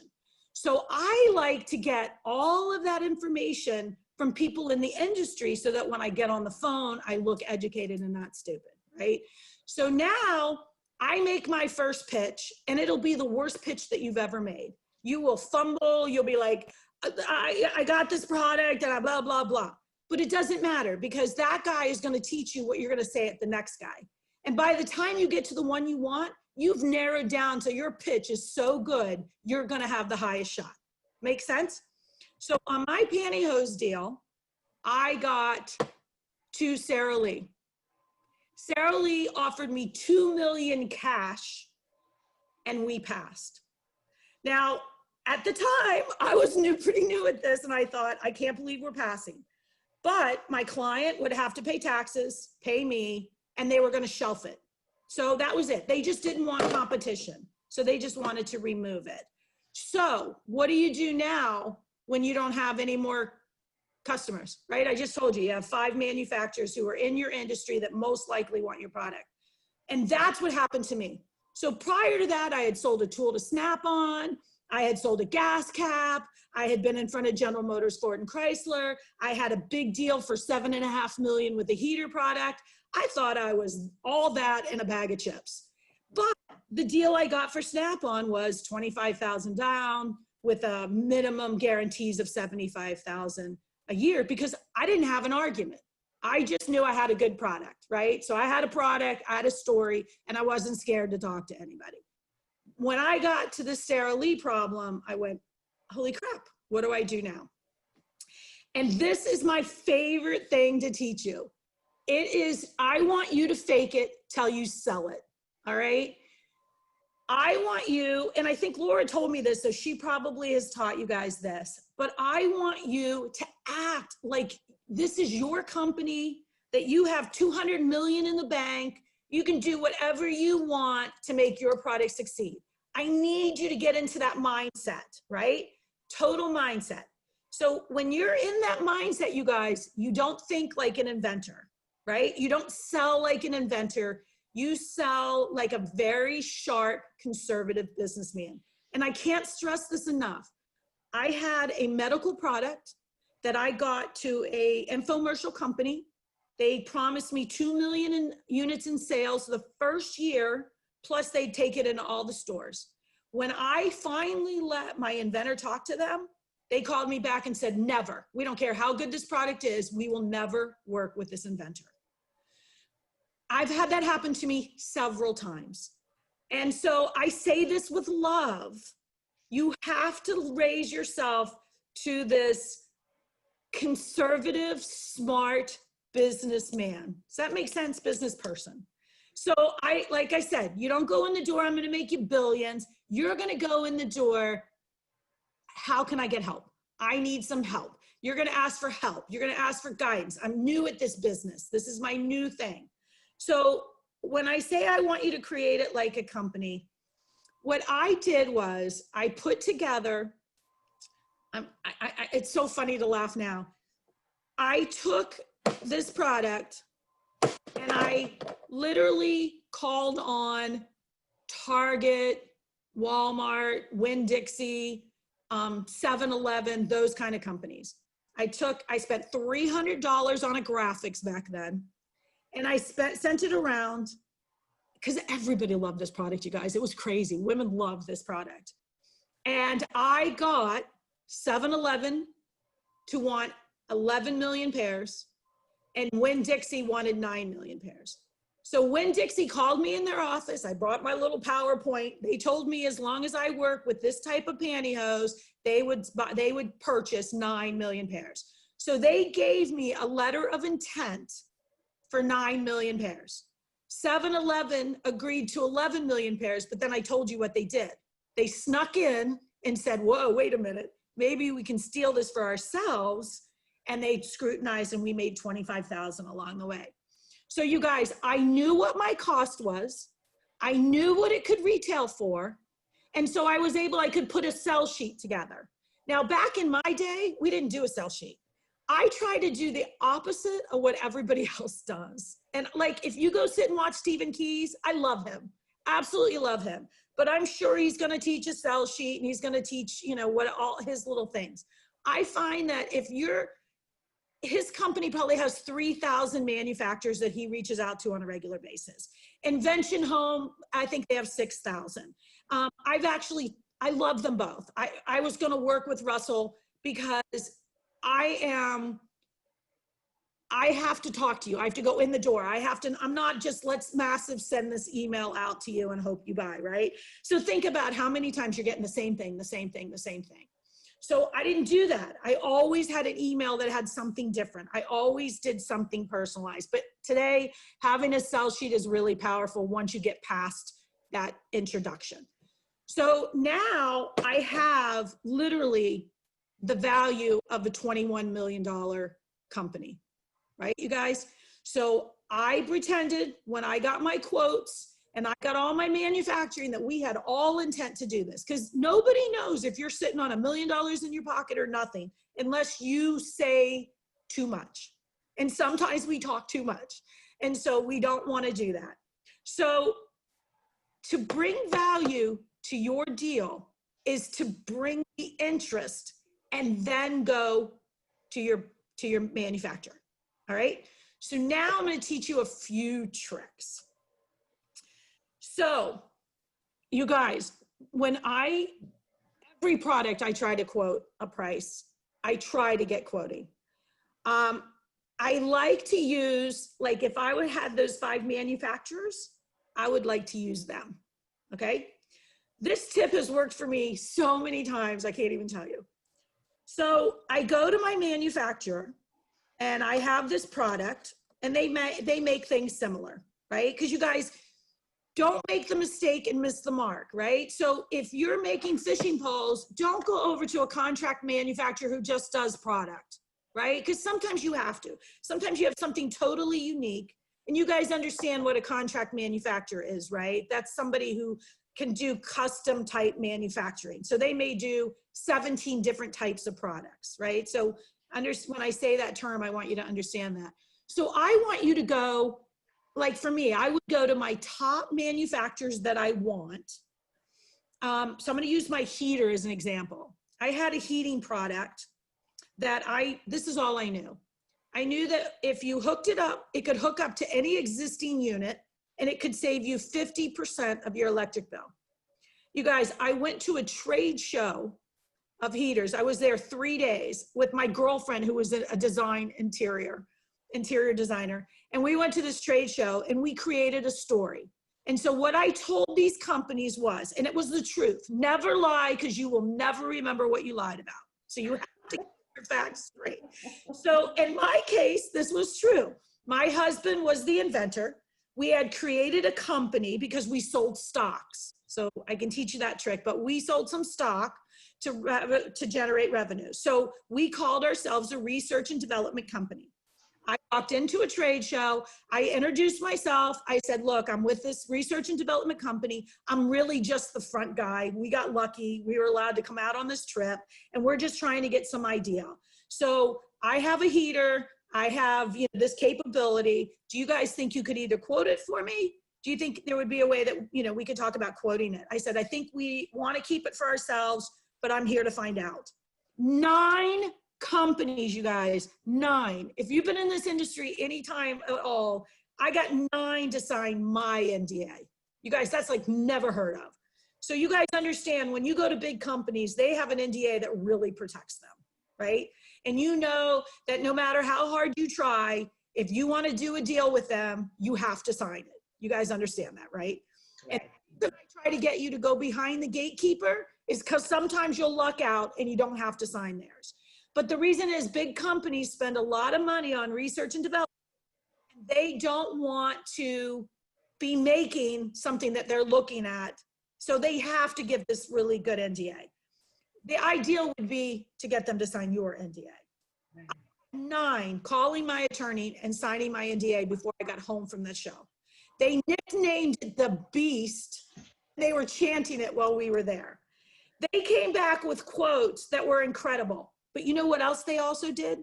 So I like to get all of that information from people in the industry so that when I get on the phone, I look educated and not stupid, right? So now I make my first pitch and it'll be the worst pitch that you've ever made. You will fumble, you'll be like, I got this product and I blah, blah, blah. But it doesn't matter because that guy is going to teach you what you're going to say at the next guy. And by the time you get to the one you want, you've narrowed down so your pitch is so good, you're going to have the highest shot. Make sense? So on my pantyhose deal, I got to Sara Lee. Sara Lee offered me $2 million cash and we passed. Now, at the time, I was pretty new at this and I thought, I can't believe we're passing. But my client would have to pay taxes, pay me, and they were going to shelf it. So that was it. They just didn't want competition. So they just wanted to remove it. So what do you do now when you don't have any more customers, right? I just told you, you have 5 manufacturers who are in your industry that most likely want your product. And that's what happened to me. So prior to that, I had sold a tool to Snap-on. I had sold a gas cap. I had been in front of General Motors, Ford, and Chrysler. I had a big deal for $7.5 million with a heater product. I thought I was all that in a bag of chips. But the deal I got for Snap-on was $25,000 down with a minimum guarantees of $75,000 a year because I didn't have an argument. I just knew I had a good product, right? So I had a product, I had a story, and I wasn't scared to talk to anybody. When I got to the Sara Lee problem, I went, holy crap, what do I do now? And this is my favorite thing to teach you. It is, I want you to fake it till you sell it, all right? I want you, and I think Laura told me this, so she probably has taught you guys this, but I want you to act like this is your company, that you have 200 million in the bank, you can do whatever you want to make your product succeed. I need you to get into that mindset, right? Total mindset. So when you're in that mindset, you guys, you don't think like an inventor, right? You don't sell like an inventor. You sell like a very sharp, conservative businessman. And I can't stress this enough. I had a medical product that I got to a infomercial company. They promised me 2 million units in sales the first year, plus they'd take it into all the stores. When I finally let my inventor talk to them, they called me back and said, never. We don't care how good this product is. We will never work with this inventor. I've had that happen to me several times. And so I say this with love. You have to raise yourself to this conservative, smart businessman. Does that make sense? Business person. So like I said, you don't go in the door, I'm going to make you billions. You're going to go in the door. How can I get help? I need some help. You're going to ask for help. You're going to ask for guidance. I'm new at this business. This is my new thing. So when I say I want you to create it like a company, what I did was I put together, it's so funny to laugh now. I took this product and I literally called on Target, Walmart, Winn-Dixie, 7-Eleven, those kind of companies. I spent $300 on a graphics back then, and I sent it around because everybody loved this product, you guys. It was crazy. Women loved this product. And I got 7-Eleven to want 11 million pairs, and Winn-Dixie wanted 9 million pairs. So Winn-Dixie called me in their office. I brought my little PowerPoint. They told me as long as I work with this type of pantyhose, they would purchase 9 million pairs. So they gave me a letter of intent for 9 million pairs. 7-Eleven agreed to 11 million pairs, but then I told you what they did. They snuck in and said, whoa, wait a minute, maybe we can steal this for ourselves. And they scrutinized, and we made 25,000 along the way. So you guys, I knew what my cost was. I knew what it could retail for. And so I could put a sell sheet together. Now, back in my day, we didn't do a sell sheet. I try to do the opposite of what everybody else does. And like, if you go sit and watch Stephen Keys, I love him, absolutely love him. But I'm sure he's gonna teach a sell sheet, and he's gonna teach, you know, what all his little things. I find that his company probably has 3,000 manufacturers that he reaches out to on a regular basis. Invention Home, I think they have 6,000. I love them both. I was gonna work with Russell because I have to talk to you. I have to go in the door. I'm not just let's massive send this email out to you and hope you buy, right? So think about how many times you're getting the same thing, the same thing, the same thing. So I didn't do that. I always had an email that had something different. I always did something personalized. But today, having a sell sheet is really powerful once you get past that introduction. So now I have literally the value of a $21 million company, right, you guys? So I pretended when I got my quotes and I got all my manufacturing that we had all intent to do this, because nobody knows if you're sitting on $1 million in your pocket or nothing unless you say too much. And sometimes we talk too much. And so we don't want to do that. So to bring value to your deal is to bring the interest and then go to your manufacturer. All right. So now I'm going to teach you a few tricks. So you guys, every product I try to quote a price, I try to get quoting. I like to use, like if I would have those 5 manufacturers, I would like to use them, okay? This tip has worked for me so many times, I can't even tell you. So I go to my manufacturer and I have this product and they make things similar, right? Because you guys, don't make the mistake and miss the mark, right? So if you're making fishing poles, don't go over to a contract manufacturer who just does product, right? Because sometimes you have to. Sometimes you have something totally unique, and you guys understand what a contract manufacturer is, right? That's somebody who can do custom type manufacturing. So they may do 17 different types of products, right? So when I say that term, I want you to understand that. So I want you to go, like for me, I would go to my top manufacturers that I want. So I'm going to use my heater as an example. I had a heating product that this is all I knew. I knew that if you hooked it up, it could hook up to any existing unit and it could save you 50% of your electric bill. You guys, I went to a trade show of heaters. I was there 3 days with my girlfriend who was a interior designer. And we went to this trade show and we created a story. And so what I told these companies was, and it was the truth, never lie because you will never remember what you lied about. So you have to get your facts straight. So in my case, this was true. My husband was the inventor. We had created a company because we sold stocks. So I can teach you that trick, but we sold some stock to generate revenue. So we called ourselves a research and development company. I walked into a trade show. I introduced myself. I said, look, I'm with this research and development company. I'm really just the front guy. We got lucky. We were allowed to come out on this trip, and we're just trying to get some idea. So I have a heater. I have, you know, this capability. Do you guys think you could either quote it for me? Do you think there would be a way that, you know, we could talk about quoting it? I said, I think we want to keep it for ourselves, but I'm here to find out. 9 companies, you guys, 9. If you've been in this industry anytime at all, I got 9 to sign my NDA. You guys, that's like never heard of. So you guys understand, when you go to big companies, they have an NDA that really protects them, right? And you know that no matter how hard you try, if you want to do a deal with them, you have to sign it. You guys understand that, right? And I try to get you to go behind the gatekeeper is because sometimes you'll luck out and you don't have to sign theirs. But the reason is big companies spend a lot of money on research and development. They don't want to be making something that they're looking at. So they have to give this really good NDA. The ideal would be to get them to sign your NDA. 9, calling my attorney and signing my NDA before I got home from the show. They nicknamed it the Beast. They were chanting it while we were there. They came back with quotes that were incredible. But you know what else they also did?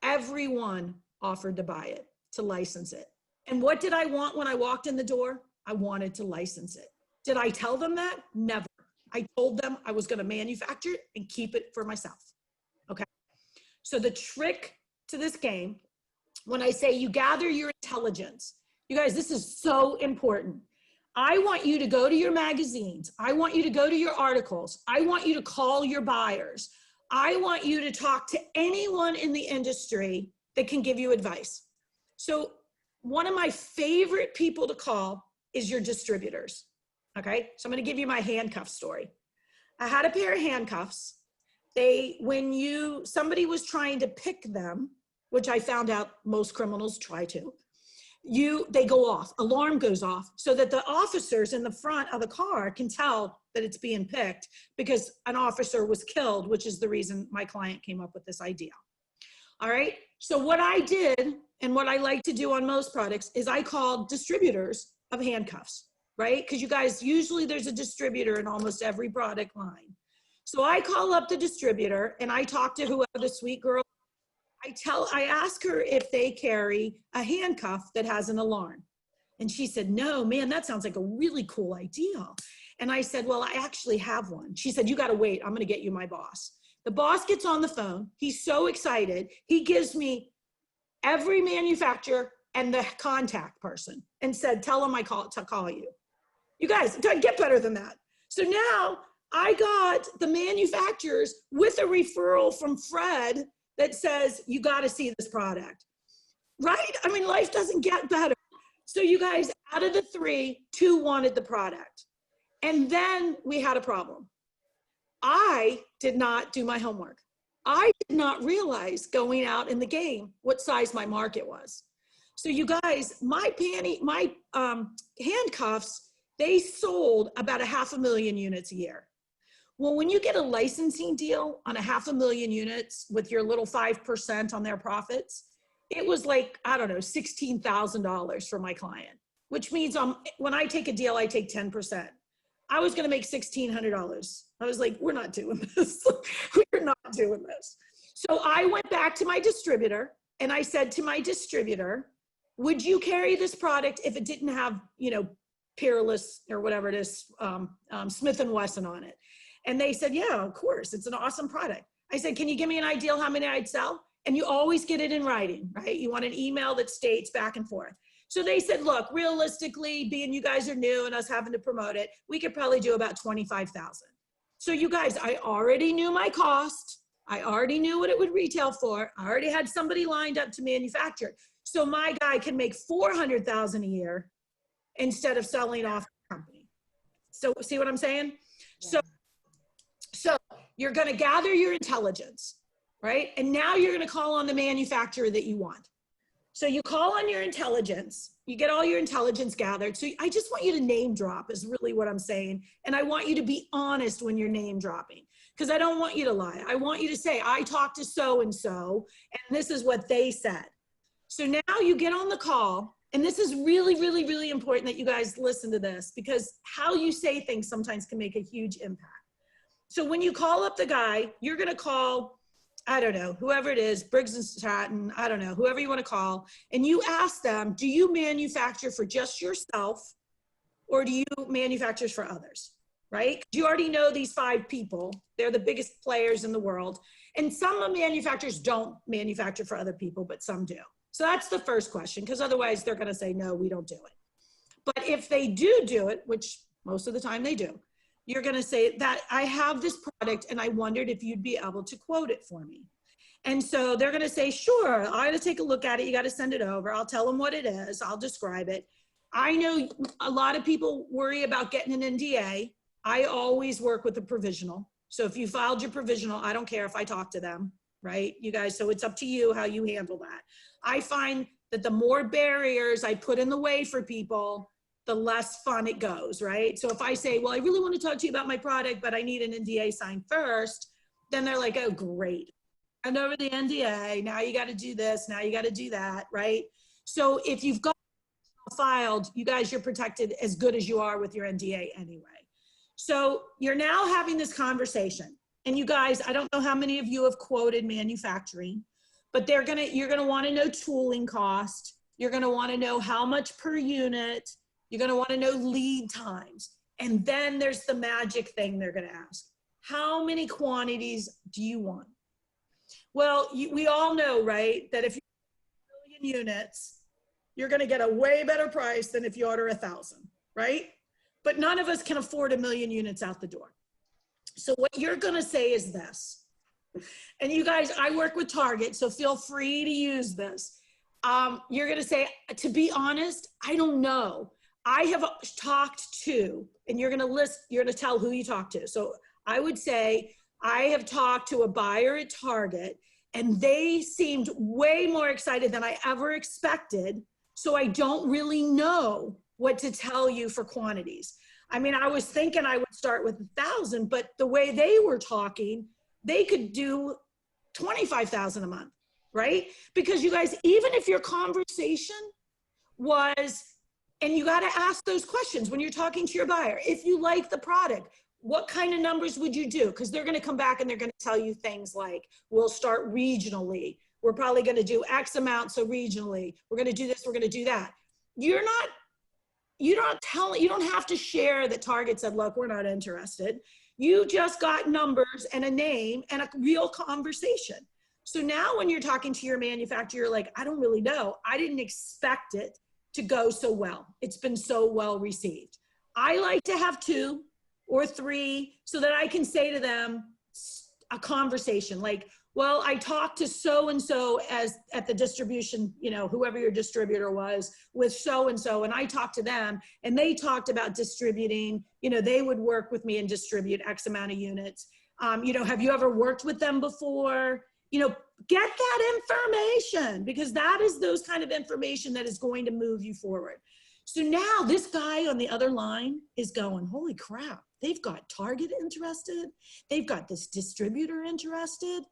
Everyone offered to buy it, to license it. And what did I want when I walked in the door? I wanted to license it. Did I tell them that? Never. I told them I was going to manufacture it and keep it for myself. Okay. So the trick to this game, when I say you gather your intelligence, you guys, this is so important. I want you to go to your magazines. I want you to go to your articles. I want you to call your buyers. I want you to talk to anyone in the industry that can give you advice. So one of my favorite people to call is your distributors. Okay, so I'm going to give you my handcuff story. I had a pair of handcuffs. When somebody was trying to pick them, which I found out most criminals try to, they go off, alarm goes off, so that the officers in the front of the car can tell that it's being picked because an officer was killed, which is the reason my client came up with this idea. All right, so what I did and what I like to do on most products is I called distributors of handcuffs, right? Because you guys, usually there's a distributor in almost every product line. So I call up the distributor and I talk to whoever the sweet girl. I ask her if they carry a handcuff that has an alarm. And she said, no, man, that sounds like a really cool idea. And I said, well, I actually have one. She said, you got to wait. I'm going to get you my boss. The boss gets on the phone. He's so excited. He gives me every manufacturer and the contact person and said, tell him to call you. You guys, don't get better than that. So now I got the manufacturers with a referral from Fred that says, you got to see this product, right? I mean, life doesn't get better. So you guys, out of the 3, 2 wanted the product. And then we had a problem. I did not do my homework. I did not realize going out in the game what size my market was. So you guys, my handcuffs, they sold about 500,000 units a year. Well, when you get a licensing deal on 500,000 units with your little 5% on their profits, it was like, I don't know, $16,000 for my client, which means when I take a deal, I take 10%. I was going to make $1,600. I was like, we're not doing this. We're not doing this. So I went back to my distributor and I said to my distributor, would you carry this product if it didn't have, you know, Peerless or whatever it is, Smith & Wesson on it? And they said, yeah, of course. It's an awesome product. I said, can you give me an idea how many I'd sell? And you always get it in writing, right? You want an email that states back and forth. So they said, look, realistically, being you guys are new and us having to promote it, we could probably do about 25,000. So you guys, I already knew my cost. I already knew what it would retail for. I already had somebody lined up to manufacture it. So my guy can make 400,000 a year instead of selling off the company. So see what I'm saying? So you're going to gather your intelligence, right? And now you're going to call on the manufacturer that you want. So you call on your intelligence, you get all your intelligence gathered. So I just want you to name drop is really what I'm saying. And I want you to be honest when you're name dropping, because I don't want you to lie. I want you to say, I talked to so-and-so, and this is what they said. So now you get on the call, and this is really, really, really important that you guys listen to this, because how you say things sometimes can make a huge impact. So when you call up the guy, you're going to call, I don't know, whoever it is, Briggs and Stratton, I don't know, whoever you want to call, and you ask them, do you manufacture for just yourself, or do you manufacture for others, right? You already know these 5 people. They're the biggest players in the world. And some manufacturers don't manufacture for other people, but some do. So that's the first question, because otherwise they're going to say, no, we don't do it. But if they do it, which most of the time they do, you're going to say that I have this product and I wondered if you'd be able to quote it for me. And so they're going to say, sure, I got to take a look at it. You got to send it over. I'll tell them what it is. I'll describe it. I know a lot of people worry about getting an NDA. I always work with a provisional. So if you filed your provisional, I don't care if I talk to them, right? You guys, so it's up to you how you handle that. I find that the more barriers I put in the way for people, the less fun it goes, right? So if I say, well, I really want to talk to you about my product, but I need an NDA signed first, then they're like, oh, great. And over the NDA, now you got to do this, now you got to do that, right? So if you've got filed, you guys, you're protected as good as you are with your NDA anyway. So you're now having this conversation. And you guys, I don't know how many of you have quoted manufacturing, but you're gonna want to know tooling cost. You're gonna want to know how much per unit. You're gonna want to know lead times. And then there's the magic thing they're gonna ask. How many quantities do you want? Well, we all know, right, that if you order 1 million units, you're gonna get a way better price than if you order 1,000, right? But none of us can afford 1 million units out the door. So what you're gonna say is this, and you guys, I work with Target, so feel free to use this. You're gonna say, to be honest, I don't know. I have talked to, and you're gonna tell who you talked to. So I would say, I have talked to a buyer at Target, and they seemed way more excited than I ever expected. So I don't really know what to tell you for quantities. I mean, I was thinking I would start with 1,000, but the way they were talking, they could do 25,000 a month, right? Because you guys, even if your conversation was, and you got to ask those questions when you're talking to your buyer. If you like the product, what kind of numbers would you do? Because they're going to come back and they're going to tell you things like, we'll start regionally. We're probably going to do X amount, so regionally. We're going to do this, we're going to do that. You don't have to share that Target said, look, we're not interested. You just got numbers and a name and a real conversation. So now when you're talking to your manufacturer, you're like, I don't really know. I didn't expect it to go so well. It's been so well received. I like to have 2 or 3 so that I can say to them a conversation like, well, I talked to so-and-so at the distribution, you know, whoever your distributor was with so-and-so, and I talked to them and they talked about distributing, you know, they would work with me and distribute X amount of units. You know, have you ever worked with them before? You know, get that information, because that is those kind of information that is going to move you forward. So now this guy on the other line is going, holy crap, they've got Target interested. They've got this distributor interested.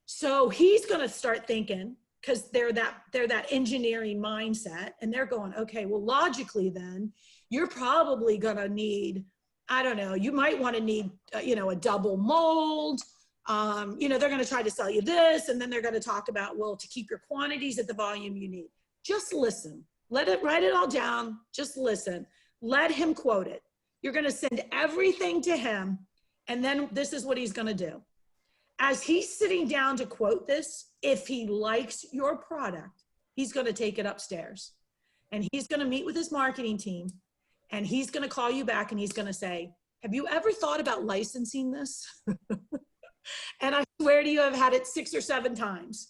So he's going to start thinking, because they're that engineering mindset, and they're going, okay, well, logically then you're probably going to need, I don't know, you might want to need, you know, a double mold. You know, they're going to try to sell you this, and then they're going to talk about, well, to keep your quantities at the volume you need. Just listen. Write it all down. Just listen. Let him quote it. You're going to send everything to him, and then this is what he's going to do. As he's sitting down to quote this, if he likes your product, he's going to take it upstairs, and he's going to meet with his marketing team, and he's going to call you back, and he's going to say, have you ever thought about licensing this? And I swear to you, I've had it 6 or 7 times.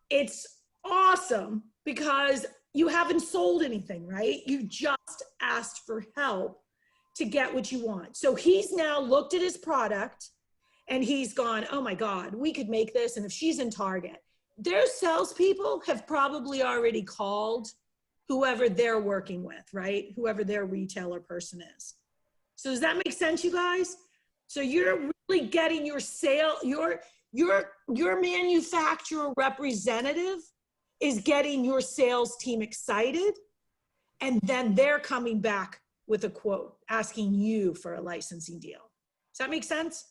It's awesome because you haven't sold anything, right? You just asked for help to get what you want. So he's now looked at his product and he's gone, oh my God, we could make this. And if she's in Target, their salespeople have probably already called whoever they're working with, right? Whoever their retailer person is. So does that make sense, you guys? So you're really getting your your manufacturer representative is getting your sales team excited, and then they're coming back with a quote asking you for a licensing deal. Does that make sense?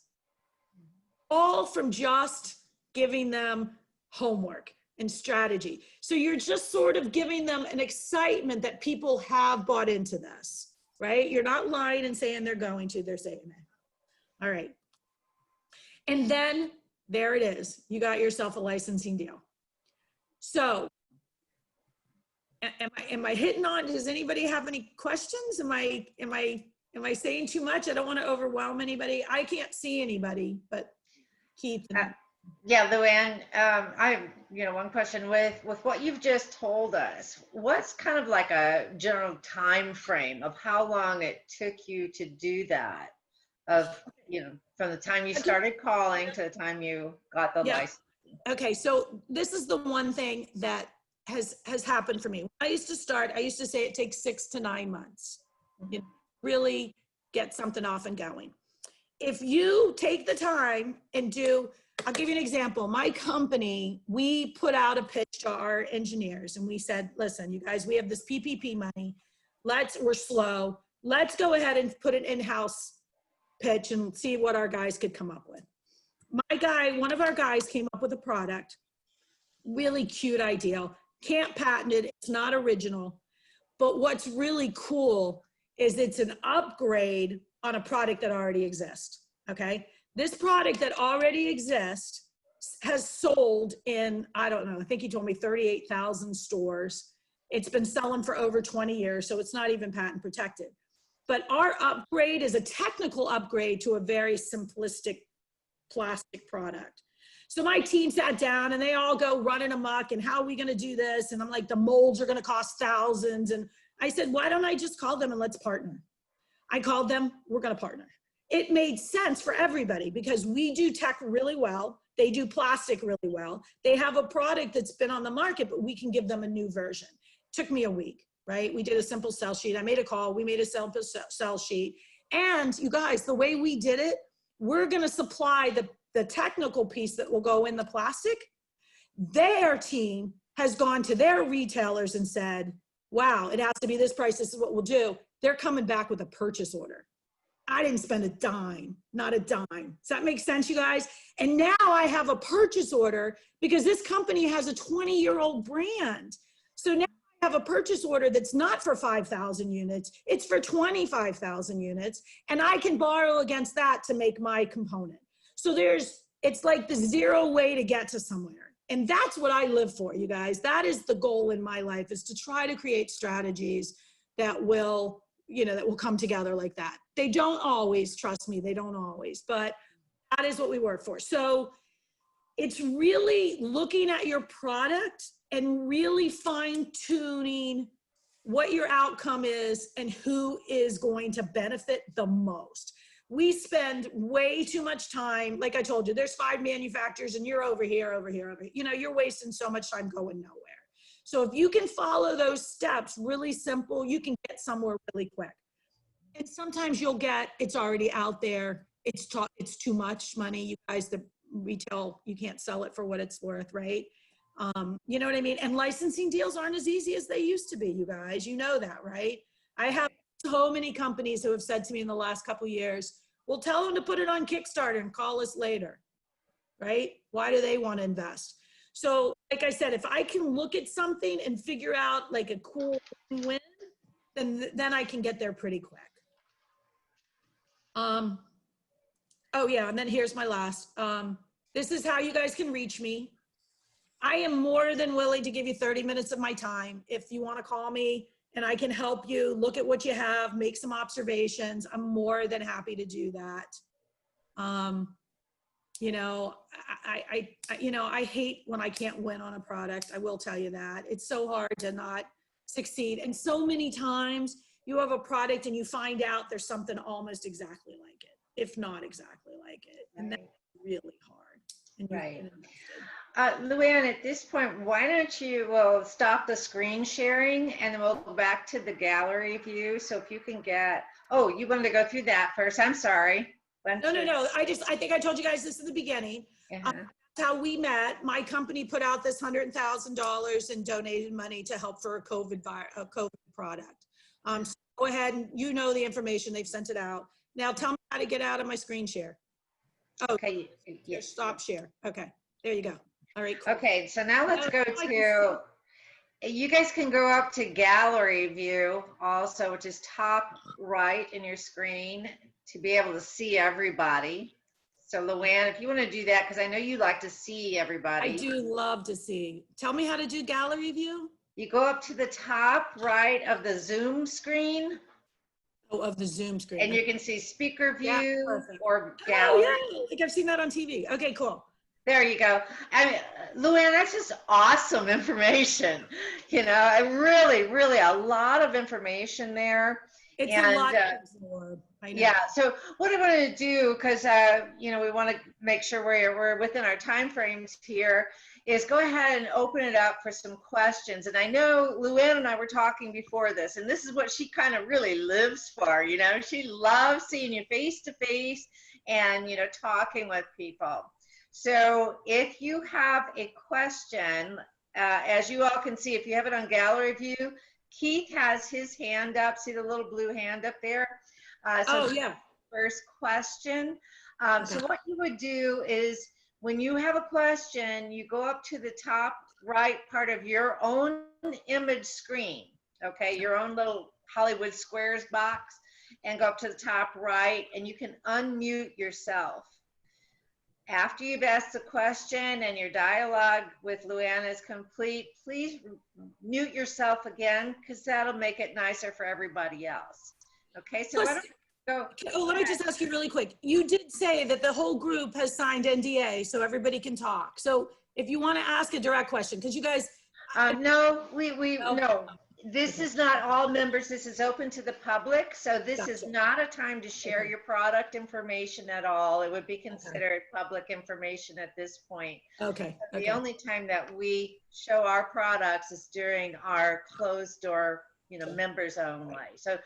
All from just giving them homework and strategy. So you're just sort of giving them an excitement that people have bought into this, right? You're not lying and saying they're going to, they're saying that. All right. And then there it is. You got yourself a licensing deal. So am I hitting on, does anybody have any questions? Am I saying too much? I don't want to overwhelm anybody. I can't see anybody, but Keith. Yeah, Luann, I have, one question with what you've just told us. What's kind of like a general time frame of how long it took you to do that? From the time you started calling to the time you got the license. Okay, so this is the one thing that has happened for me. When I used to say it takes 6 to 9 months. Really get something off and going. If you take the time and I'll give you an example. My company, we put out a pitch to our engineers and we said, listen, you guys, we have this PPP money. We're slow. Let's go ahead and put an in-house pitch and see what our guys could come up with. One of our guys came up with a product, really cute idea. Can't patent it. It's not original. But what's really cool is it's an upgrade on a product that already exists. Okay. This product that already exists has sold in, I don't know, I think he told me 38,000 stores. It's been selling for over 20 years, so it's not even patent protected. But our upgrade is a technical upgrade to a very simplistic plastic product. So my team sat down and they all go running amok and how are we going to do this? And I'm like, the molds are going to cost thousands. And I said, why don't I just call them and let's partner? I called them, we're going to partner. It made sense for everybody because we do tech really well. They do plastic really well. They have a product that's been on the market, but we can give them a new version. It took me a week, right? We did a simple sell sheet. I made a call. We made a simple sell sheet. And you guys, the way we did it, we're going to supply the technical piece that will go in the plastic. Their team has gone to their retailers and said, wow, it has to be this price. This is what we'll do. They're coming back with a purchase order. I didn't spend a dime, not a dime. Does that make sense, you guys? And now I have a purchase order because this company has a 20-year-old brand. So now I have a purchase order that's not for 5,000 units. It's for 25,000 units. And I can borrow against that to make my component. So it's like the zero way to get to somewhere. And that's what I live for, you guys. That is the goal in my life, is to try to create strategies that will come together like that. They don't always, trust me, they don't always, but that is what we work for. So it's really looking at your product and really fine tuning what your outcome is and who is going to benefit the most. We spend way too much time. Like I told you, there's 5 manufacturers and you're over here. You're wasting so much time going nowhere. So if you can follow those steps, really simple, you can get somewhere really quick. And sometimes you'll get, it's already out there. It's too much money. You guys, the retail, you can't sell it for what it's worth, right? You know what I mean? And licensing deals aren't as easy as they used to be, you guys. You know that, right? I have so many companies who have said to me in the last couple of years, we'll tell them to put it on Kickstarter and call us later, right? Why do they want to invest? So like I said, if I can look at something and figure out like a cool win, then I can get there pretty quick. Oh yeah, and then here's my last. This is how you guys can reach me. I am more than willing to give you 30 minutes of my time. If you want to call me and I can help you look at what you have, make some observations, I'm more than happy to do that. I hate when I can't win on a product. I will tell you that. It's so hard to not succeed. And so many times you have a product and you find out there's something almost exactly like it, if not exactly like it. And that's really hard. And right. Luann, at this point, why don't you stop the screen sharing and then we'll go back to the gallery view. So if you can get, you wanted to go through that first. I'm sorry. No. I think I told you guys this in the beginning. how we met. My company put out this $100,000 and donated money to help for a COVID product. So go ahead and you know the information. They've sent it out. Now tell me how to get out of my screen share. Oh, Okay. stop share. Okay, there you go. All right. Cool. Okay, so now let's go to, you guys can go up to gallery view also, which is top right in your screen to be able to see everybody. So Luann, if you want to do that, because I know you like to see everybody. I do love to see. Tell me how to do gallery view. You go up to the top right of the Zoom screen. Oh, of the Zoom screen. And you can see speaker view perfect. or gallery. Oh, yeah. Like I've seen that on TV. Okay, cool. There you go. I mean, Luann, that's just awesome information. You know, I really a lot of information there. It's a lot to absorb. I know. Yeah. So what I'm going to do, because you know, we want to make sure we're within our time frames here, is go ahead and open it up for some questions. And I know Luann and I were talking before this, and this is what she kind of really lives for. You know, she loves seeing you face to face and, you know, talking with people. So if you have a question, as you all can see, if you have it on gallery view, Keith has his hand up. See the little blue hand up there? So yeah. First question. So what you would do is when you have a question, you go up to the top right part of your own image screen, okay? Your own little Hollywood Squares box, and go up to the top right, and you can unmute yourself. After you've asked the question and your dialogue with Luann is complete, please mute yourself again, because that'll make it nicer for everybody else. Okay, so why don't go. Oh, let me just ask you really quick. You did say that the whole group has signed NDA, so everybody can talk. So if you want to ask a direct question, because you guys. No, no. This is not all members. This is open to the public. So this is not a time to share your product information at all. It would be considered public information at this point. Okay. The only time that we show our products is during our closed door, you know, members only. So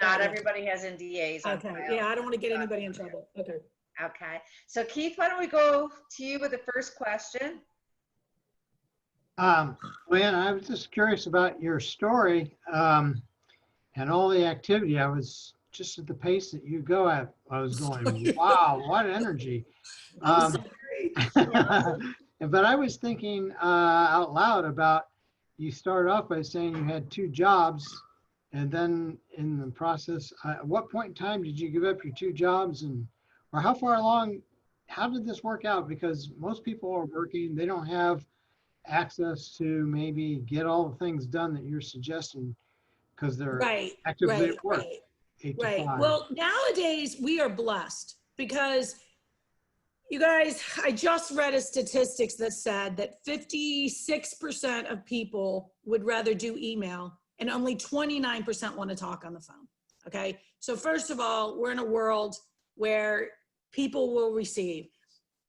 not everybody has NDAs. Okay. Yeah, I don't want to get anybody in trouble. Okay. Okay. So Keith, why don't we go to you with the first question? Luann, I was just curious about your story and all the activity. I was just at the pace that you go at. I was going, wow, what energy. But I was thinking out loud about, you started off by saying you had 2 jobs, and then in the process, at what point in time did you give up your 2 jobs, and or how far along, how did this work out? Because most people are working, they don't have access to maybe get all the things done that you're suggesting because they're actively at work. 8 to 5. Well, nowadays we are blessed because you guys, I just read a statistics that said that 56% of people would rather do email and only 29% want to talk on the phone. Okay. So first of all, we're in a world where people will receive.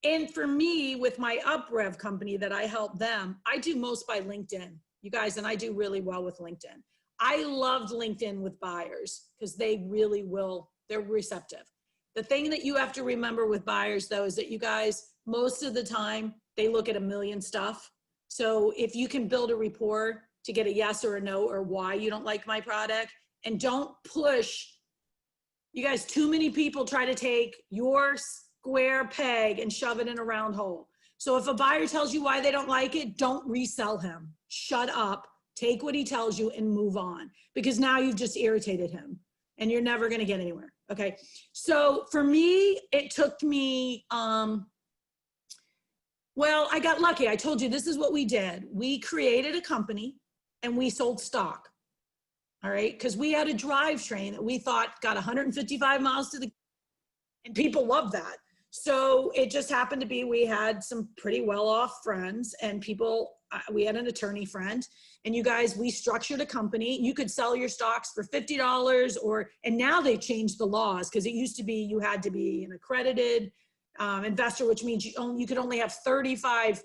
And for me, with my UpRev company that I help them, I do most by LinkedIn, you guys, and I do really well with LinkedIn. I loved LinkedIn with buyers because they really will, they're receptive. The thing that you have to remember with buyers though, is that you guys, most of the time, they look at a million stuff. So if you can build a rapport to get a yes or a no or why you don't like my product, and don't push, you guys, too many people try to take your square peg and shove it in a round hole. So if a buyer tells you why they don't like it, don't resell him. Shut up, take what he tells you and move on, because now you've just irritated him and you're never going to get anywhere. Okay. So for me, it took me, well, I got lucky. I told you this is what we did. We created a company and we sold stock. All right. Because we had a drivetrain that we thought got 155 miles to the, and people love that. So it just happened to be, we had some pretty well-off friends and people, we had an attorney friend, and you guys, we structured a company. You could sell your stocks for $50 or, and now they've changed the laws, because it used to be you had to be an accredited investor, which means you could only have 35,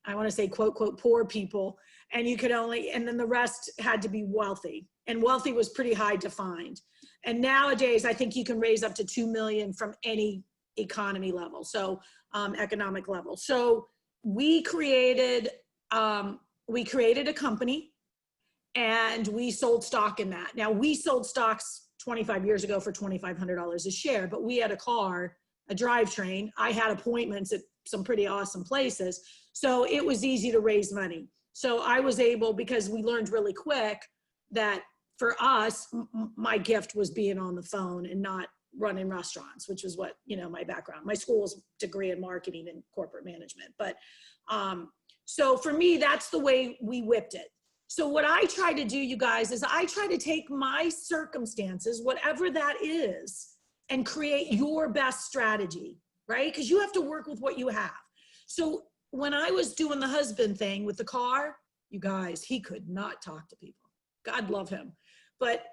I want to say quote, quote, poor people. And you could only, and then the rest had to be wealthy, and wealthy was pretty high defined. And nowadays, I think you can raise up to 2 million from any economy level. So economic level. So we created a company and we sold stock in that. Now we sold stocks 25 years ago for $2,500 a share, but we had a car, a drivetrain. I had appointments at some pretty awesome places. So it was easy to raise money. So I was able, because we learned really quick that for us, my gift was being on the phone and not running restaurants, which was what, my background. My school's degree in marketing and corporate management. But so for me, that's the way we whipped it. So what I try to do, you guys, is I try to take my circumstances, whatever that is, and create your best strategy, right? Because you have to work with what you have. So when I was doing the husband thing with the car, you guys, he could not talk to people. God love him. But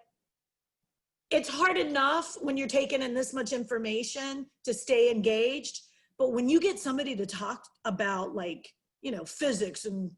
it's hard enough when you're taking in this much information to stay engaged. But when you get somebody to talk about physics and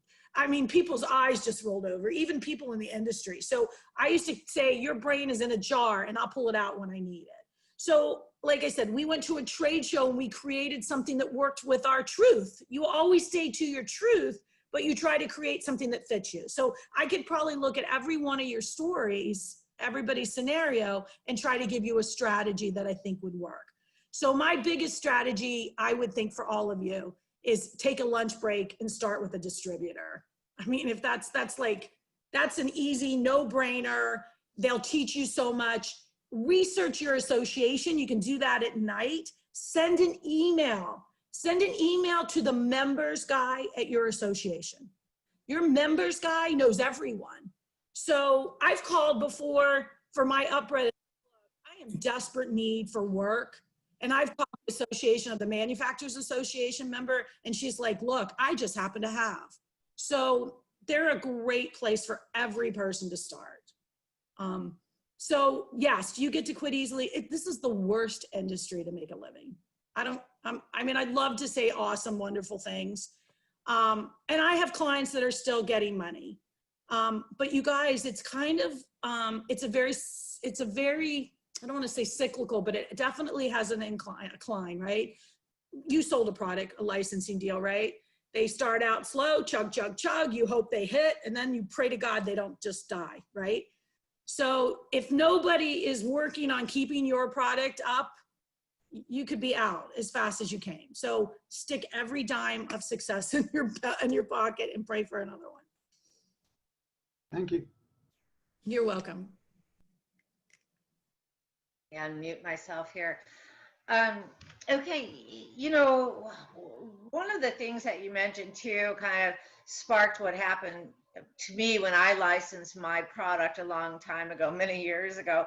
people's eyes just rolled over, even people in the industry. So I used to say, your brain is in a jar and I'll pull it out when I need it. So like I said, we went to a trade show and we created something that worked with our truth. You always stay to your truth, but you try to create something that fits you. So I could probably look at every one of your stories, everybody's scenario, and try to give you a strategy that I think would work. So my biggest strategy, I would think for all of you, is take a lunch break and start with a distributor. If that's an easy no-brainer. They'll teach you so much. Research your association. You can do that at night. Send an email. Send an email to the members guy at your association. Your members guy knows everyone. So I've called before for my UpReddit. I am desperate need for work. And I've called the Association of the Manufacturers Association member, and she's like, look, I just happen to have. So they're a great place for every person to start. So yes, you get to quit easily. This is the worst industry to make a living. I'd love to say awesome, wonderful things. And I have clients that are still getting money. But you guys, it's kind of, it's a very, I don't want to say cyclical, but it definitely has an incline, right? You sold a product, a licensing deal, right? They start out slow, chug, chug, chug. You hope they hit, and then you pray to God they don't just die, right? So if nobody is working on keeping your product up, you could be out as fast as you came. So stick every dime of success in your pocket and pray for another one. Thank you. You're welcome. And mute myself here. Okay, one of the things that you mentioned too kind of sparked what happened to me when I licensed my product a long time ago, many years ago.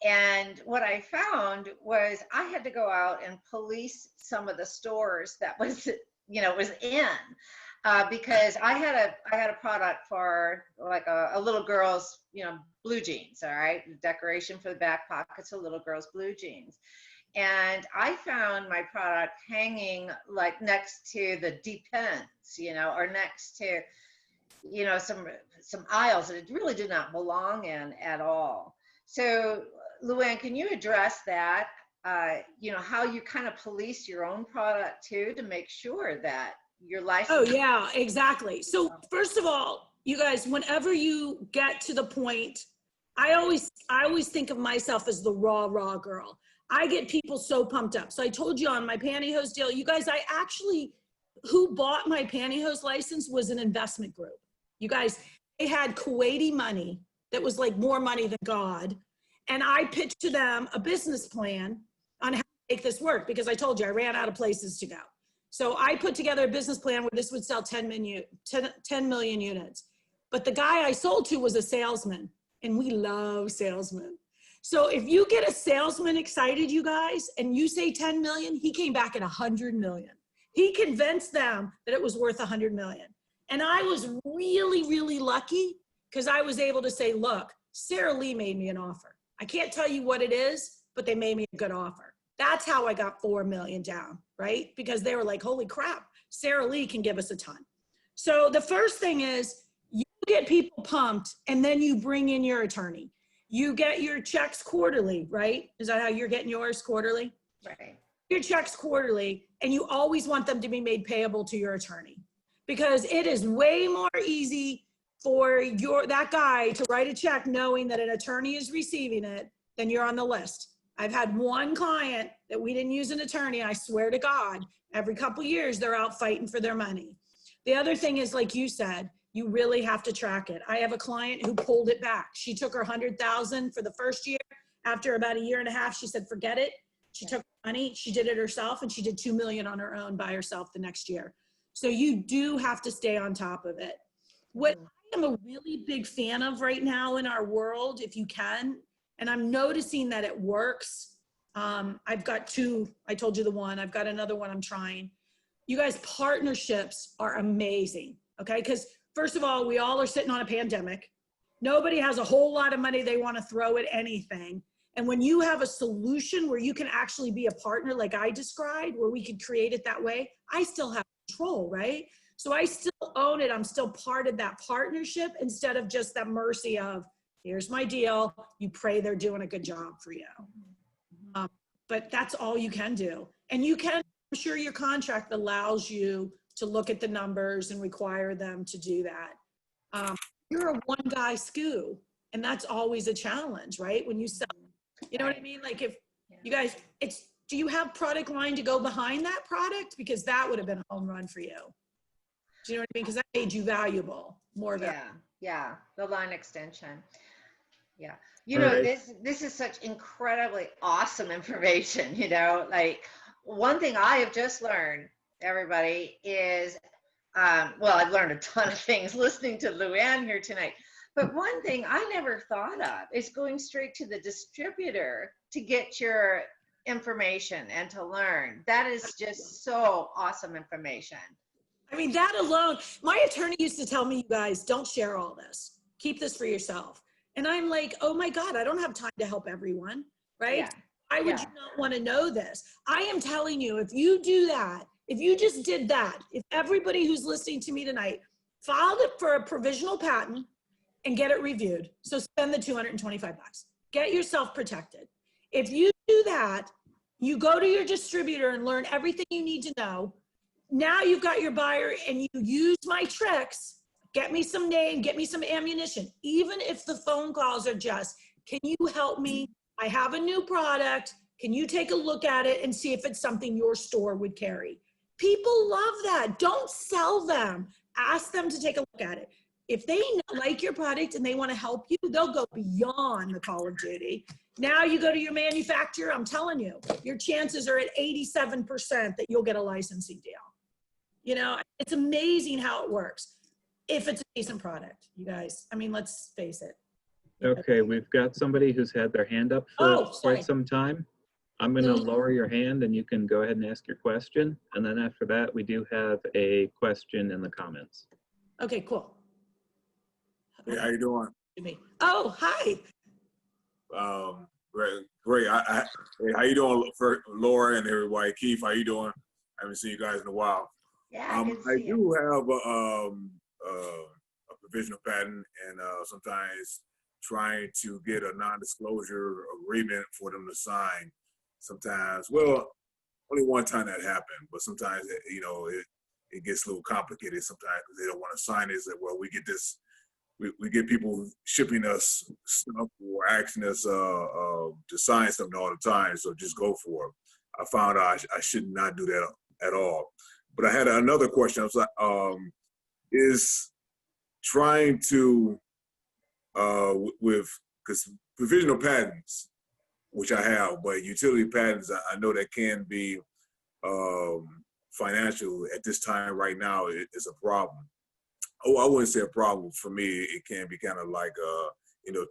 And what I found was I had to go out and police some of the stores that was in. Because I had a product for like a little girl's, blue jeans, all right? Decoration for the back pockets of little girl's blue jeans. And I found my product hanging like next to the Depends, or next to, some aisles that it really did not belong in at all. So Luann, can you address that? How you kind of police your own product too, to make sure that your license. Oh yeah, exactly. So first of all, you guys, whenever you get to the point, I always think of myself as the raw girl. I get people so pumped up. So I told you on my pantyhose deal, you guys, who bought my pantyhose license was an investment group. You guys, they had Kuwaiti money that was like more money than God. And I pitched to them a business plan on how to make this work, because I told you I ran out of places to go. So I put together a business plan where this would sell 10 million units. But the guy I sold to was a salesman, and we love salesmen. So if you get a salesman excited, you guys, and you say 10 million, he came back at 100 million. He convinced them that it was worth 100 million. And I was really, really lucky because I was able to say, look, Sara Lee made me an offer. I can't tell you what it is, but they made me a good offer. That's how I got 4 million down, right? Because they were like, holy crap, Sara Lee can give us a ton. So the first thing is you get people pumped, and then you bring in your attorney. You get your checks quarterly, right? Is that how you're getting yours, quarterly? Right. your checks quarterly, and you always want them to be made payable to your attorney, because it is way more easy for that guy to write a check knowing that an attorney is receiving it than you're on the list. I've had one client that we didn't use an attorney. I swear to God, every couple years they're out fighting for their money. The other thing is, like you said, you really have to track it. I have a client who pulled it back. She took her $100,000 for the first year. After about a year and a half, she said, forget it. She took money, she did it herself, and she did $2 million on her own by herself the next year. So you do have to stay on top of it. What I am a really big fan of right now in our world, if you can, and I'm noticing that it works. I've got two, I told you the one, I've got another one I'm trying. You guys, partnerships are amazing, okay? Because first of all, we all are sitting on a pandemic. Nobody has a whole lot of money they want to throw at anything. And when you have a solution where you can actually be a partner, like I described, where we could create it that way, I still have control, right? So I still own it. I'm still part of that partnership instead of just that mercy of, here's my deal. You pray they're doing a good job for you. But that's all you can do. And you can, I'm sure your contract allows you to look at the numbers and require them to do that. You're a one guy SKU, and that's always a challenge, right? When you sell, you know what I mean? Like if you guys, do you have product line to go behind that product? Because that would have been a home run for you. Do you know what I mean? Because that made you valuable, more valuable. Yeah, the line extension. Yeah. You know, this is such incredibly awesome information, you know, like one thing I have just learned, everybody, is, well, I've learned a ton of things listening to Luann here tonight, but one thing I never thought of is going straight to the distributor to get your information and to learn. That is just so awesome information. I mean, that alone, my attorney used to tell me, you guys, don't share all this. Keep this for yourself. And I'm like, oh my God, I don't have time to help everyone, right? Yeah. Why would you not want to know this? I am telling you, if you do that, if you just did that, if everybody who's listening to me tonight filed it for a provisional patent and get it reviewed, so spend the $225, get yourself protected. If you do that, you go to your distributor and learn everything you need to know. Now you've got your buyer and you use my tricks. Get me some name, get me some ammunition. Even if the phone calls are just, can you help me? I have a new product. Can you take a look at it and see if it's something your store would carry? People love that. Don't sell them. Ask them to take a look at it. If they like your product and they want to help you, they'll go beyond the Call of Duty. Now you go to your manufacturer, I'm telling you, your chances are at 87% that you'll get a licensing deal. You know, it's amazing how it works. If it's a decent product, you guys. I mean, let's face it. Okay, we've got somebody who's had their hand up for quite some time. I'm going to lower your hand and you can go ahead and ask your question. And then after that, we do have a question in the comments. Okay, cool. Hey, how you doing? Oh, hi. Great. Hey, how you doing, for Laura and everybody? Keith, how you doing? I haven't seen you guys in a while. Yeah, I do have a provisional patent, and sometimes trying to get a non-disclosure agreement for them to sign. Sometimes, well, only one time that happened, but sometimes it gets a little complicated. Sometimes they don't want to sign it. That well, we get this. We get people shipping us stuff or asking us to sign something all the time, so just go for it. I found out I should not do that at all. But I had another question. I was like, is trying to, because provisional patents, which I have, but utility patents, I know that can be financial at this time right now is a problem. Oh, I wouldn't say a problem. For me, it can be kind of like,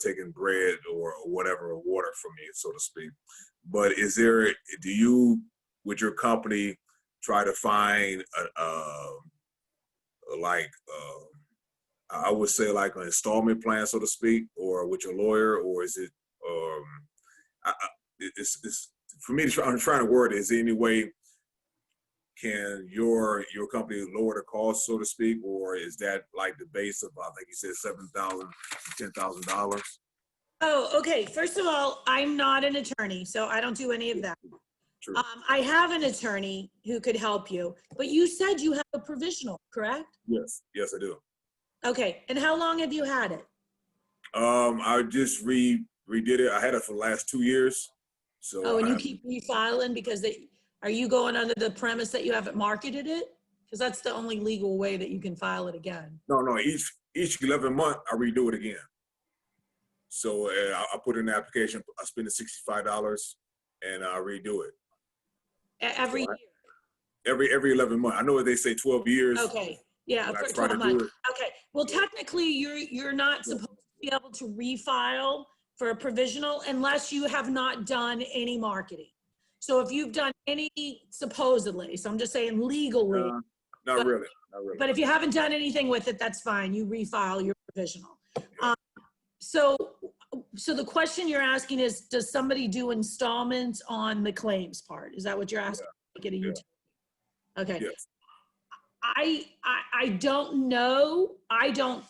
taking bread or whatever, or water from me, so to speak. But do you, with your company, try to find I would say like an installment plan, so to speak, or with your lawyer, or is it, it's for me, I'm trying to word it, is there any way can your company lower the cost, so to speak, or is that like the base of, I think you said $7,000 to $10,000? Oh, okay. First of all, I'm not an attorney, so I don't do any of that. True. I have an attorney who could help you, but you said you have a provisional, correct? Yes, yes, I do. Okay, and how long have you had it? I just redid it. I had it for the last 2 years. So Oh, and I you have, keep refiling because are you going under the premise that you haven't marketed it? Because that's the only legal way that you can file it again. no, each 11 month I redo it again. So I put in the application, I spend the $65 and I redo it. Every So year? every 11 months. I know they say 12 years. Okay, yeah, But I for try to 12 do months. it. Okay, well, technically, you're not supposed to be able to refile for a provisional unless you have not done any marketing. So if you've done any, supposedly, so I'm just saying legally, Not But- really, not really. but if you haven't done anything with it, that's fine. You refile your provisional. So the question you're asking is, does somebody do installments on the claims part? Is that what you're asking? Get a Yeah. utility? Okay. Yes. I don't know. I don't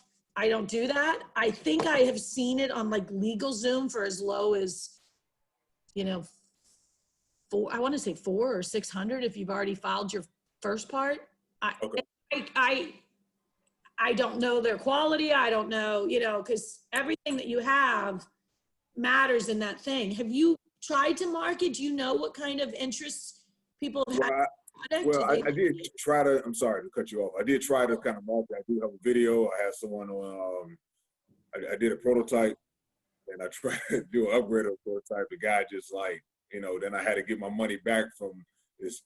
do that. I think I have seen it on like LegalZoom for as low as, I want to say 400 or 600 if you've already filed your first part. Okay. I don't know their quality. I don't know, because everything that you have matters in that thing. Have you tried to market? Do you know what kind of interests people have had? Well, I did try to, I'm sorry to cut you off. I did try to kind of market. I do have a video. I had someone on, I did a prototype and I tried to do an upgrade of a prototype. The guy just like, then I had to get my money back from this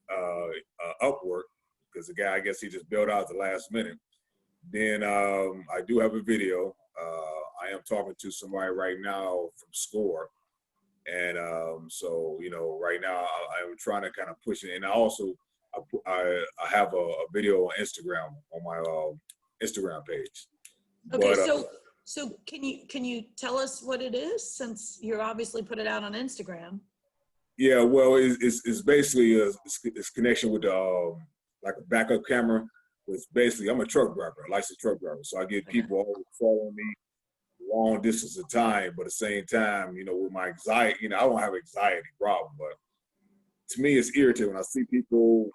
Upwork because the guy, I guess he just bailed out at the last minute. Then I do have a video. I am talking to somebody right now from SCORE. And so, right now I'm trying to kind of push it. And I also, I have a video on Instagram on my Instagram page. Okay, But, so can you tell us what it is, since you obviously put it out on Instagram? yeah, well, it's basically it's connection with like a backup camera. It's basically, I'm a truck driver, a licensed truck driver, so I get people always following me long distance of time. But at the same time, with my anxiety, I don't have an anxiety problem, but to me, it's irritating when I see people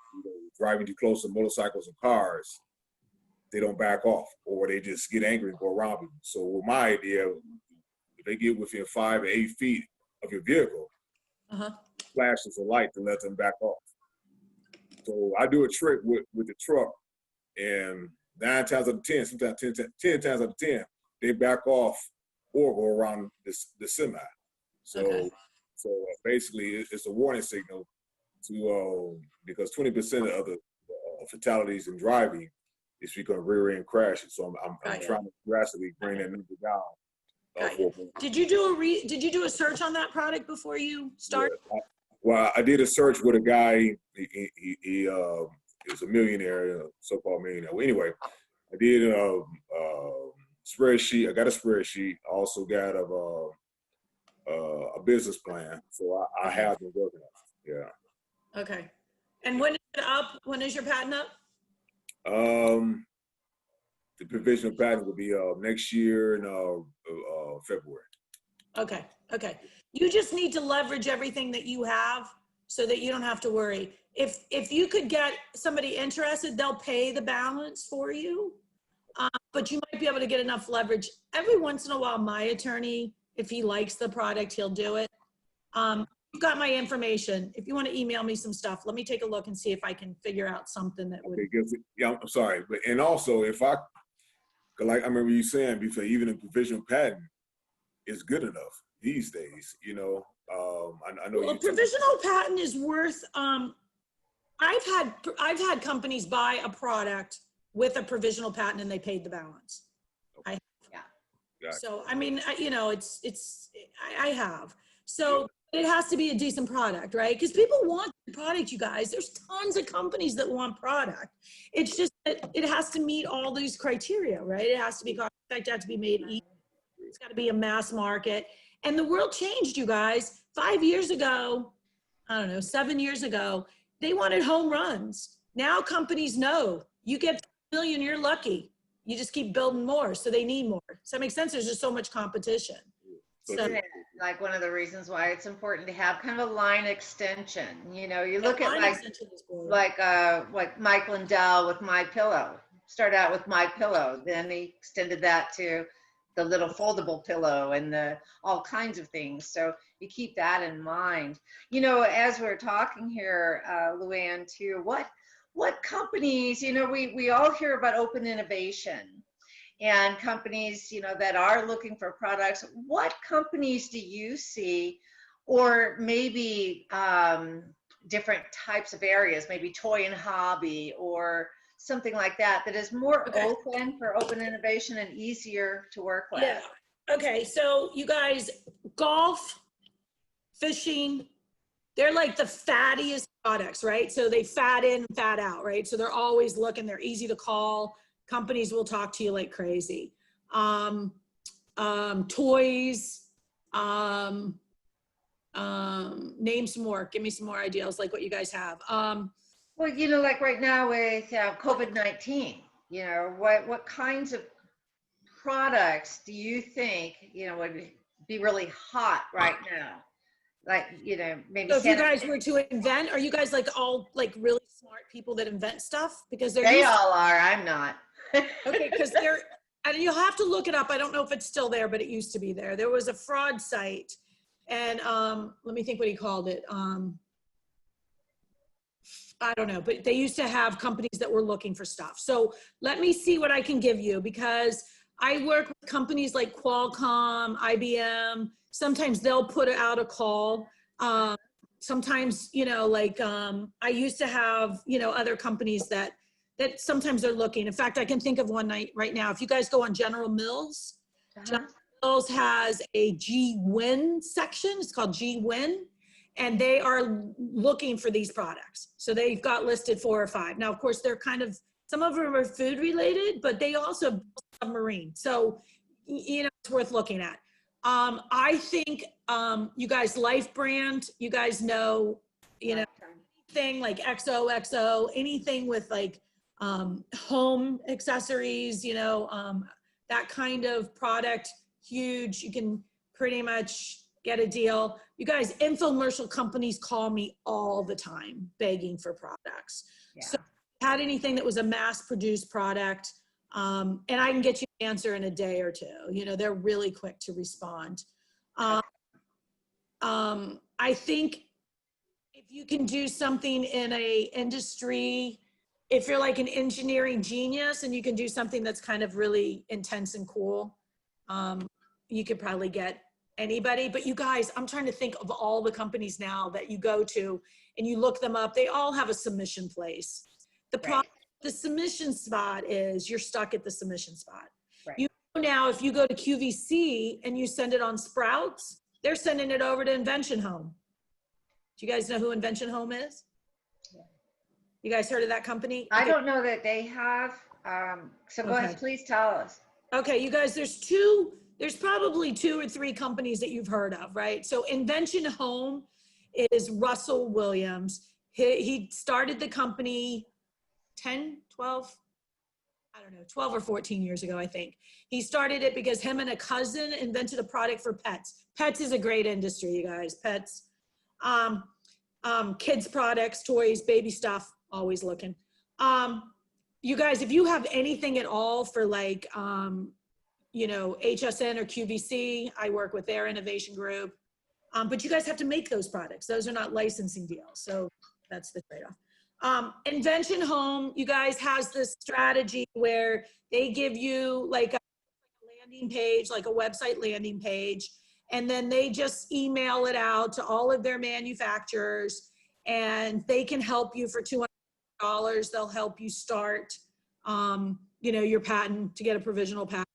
driving too close to motorcycles and cars. They don't back off, or they just get angry and go around people. So with my idea, if they get within 5 or 8 feet of your vehicle, flashes a light to let them back off. So I do a trick with the truck, and 9 times out of 10, sometimes 10 times out of 10, they back off or go around the semi. So basically, it's a warning signal to because 20% of the fatalities in driving is because of rear end crashes. So I'm trying to drastically bring that number down. Did you do a search on that product before you started? Yeah. Well, I did a search with a guy. He is a millionaire, so-called millionaire. Well, anyway, I did a spreadsheet. I got a spreadsheet. I also got a business plan. So I have been working on it. Yeah. Okay. And when is it up? When is your patent up? The provisional patent will be next year in February. Okay. You just need to leverage everything that you have so that you don't have to worry. If you could get somebody interested, they'll pay the balance for you. But you might be able to get enough leverage. Every once in a while, my attorney, if he likes the product, he'll do it. You've got my information. If you want to email me some stuff, let me take a look and see if I can figure out something that would. Yeah, I'm sorry, and also like I remember you saying before, even a provisional patent is good enough these days. I know. Well, a provisional patent is worth. I've had companies buy a product with a provisional patent and they paid the balance. Okay. Yeah. So I mean, I have. So it has to be a decent product, right? Because people want the product, you guys. There's tons of companies that want product. It's just that it has to meet all these criteria, right? It has to be cost effective, it has to be made easy. It's got to be a mass market. And the world changed, you guys. 5 years ago, 7 years ago, they wanted home runs. Now companies know you get 1 million, you're lucky. You just keep building more, so they need more. Does that make sense? There's just so much competition. So So- Isn't it like one of the reasons why it's important to have kind of a line extension? You know, you look at Line like extension is good. like Mike Lindell with My Pillow. Started out with My Pillow, then he extended that to the little foldable pillow and the all kinds of things. So you keep that in mind. You know, as we're talking here, Luann, too, what companies? You know, we all hear about open innovation and companies, you know, that are looking for products. What companies do you see, or maybe different types of areas, maybe toy and hobby or something like that, that is more Okay. open for open innovation and easier to work with? Yeah. Okay. So you guys, golf, fishing, they're like the fattiest products, right? So they fat in, fat out, right? So they're always looking, they're easy to call. Companies will talk to you like crazy. Toys, name some more, give me some more ideas, like what you guys have. Well, you know, like right now with COVID-19, you know, what kinds of products do you think, you know, would be really hot right now? Like, you know, maybe So if you Santa- guys were to invent, are you guys like all like really smart people that invent stuff? Because they're they used all are, I'm not. okay, because they're, and you'll have to look it up. I don't know if it's still there, but it used to be there. There was a fraud site, and let me think what he called it. I don't know, but they used to have companies that were looking for stuff. So let me see what I can give you, because I work with companies like Qualcomm, IBM. Sometimes they'll put out a call. Sometimes, you know, like I used to have, you know, other companies that sometimes they're looking. In fact, I can think of one night right now. If you guys go on General Mills, Uh-huh. Mills has a GWin section. It's called GWin, and they are looking for these products. So they've got listed 4 or 5. Now, of course, they're kind of, some of them are food related, but they also have submarine. So, you know, it's worth looking at. I think you guys, Life Brand, you guys know, you know, anything like XOXO, anything with like home accessories, you know, that kind of product, huge. You can pretty much get a deal. You guys, infomercial companies call me all the time begging for products. Yeah. So if you had anything that was a mass produced product, and I can get you an answer in a day or 2. You know, they're really quick to respond. I think if you can do something in a industry, if you're like an engineering genius and you can do something that's kind of really intense and cool, you could probably get anybody. But you guys, I'm trying to think of all the companies now that you go to and you look them up. They all have a submission place. The problem, the submission spot is you're stuck at the submission spot. Right. You know, now if you go to QVC and you send it on Sprouts, they're sending it over to Invention Home. Do you guys know who Invention Home is? Yeah. You guys heard of that company? I Okay. don't know that they have, so go ahead, Okay. please tell us. Okay, you guys, there's probably 2 or 3 companies that you've heard of, right? So Invention Home is Russell Williams. He started the company 10, 12, I don't know, 12 or 14 years ago, I think. He started it because him and a cousin invented a product for pets. Pets is a great industry, you guys, pets. Kids products, toys, baby stuff, always looking. You guys, if you have anything at all for like, you know, HSN or QVC, I work with their innovation group. But you guys have to make those products. Those are not licensing deals. So that's the trade-off. Invention Home, you guys, has this strategy where they give you like a landing page, like a website landing page, and then they just email it out to all of their manufacturers, and they can help you for $200. They'll help you start, you know, your patent, to get a provisional patent.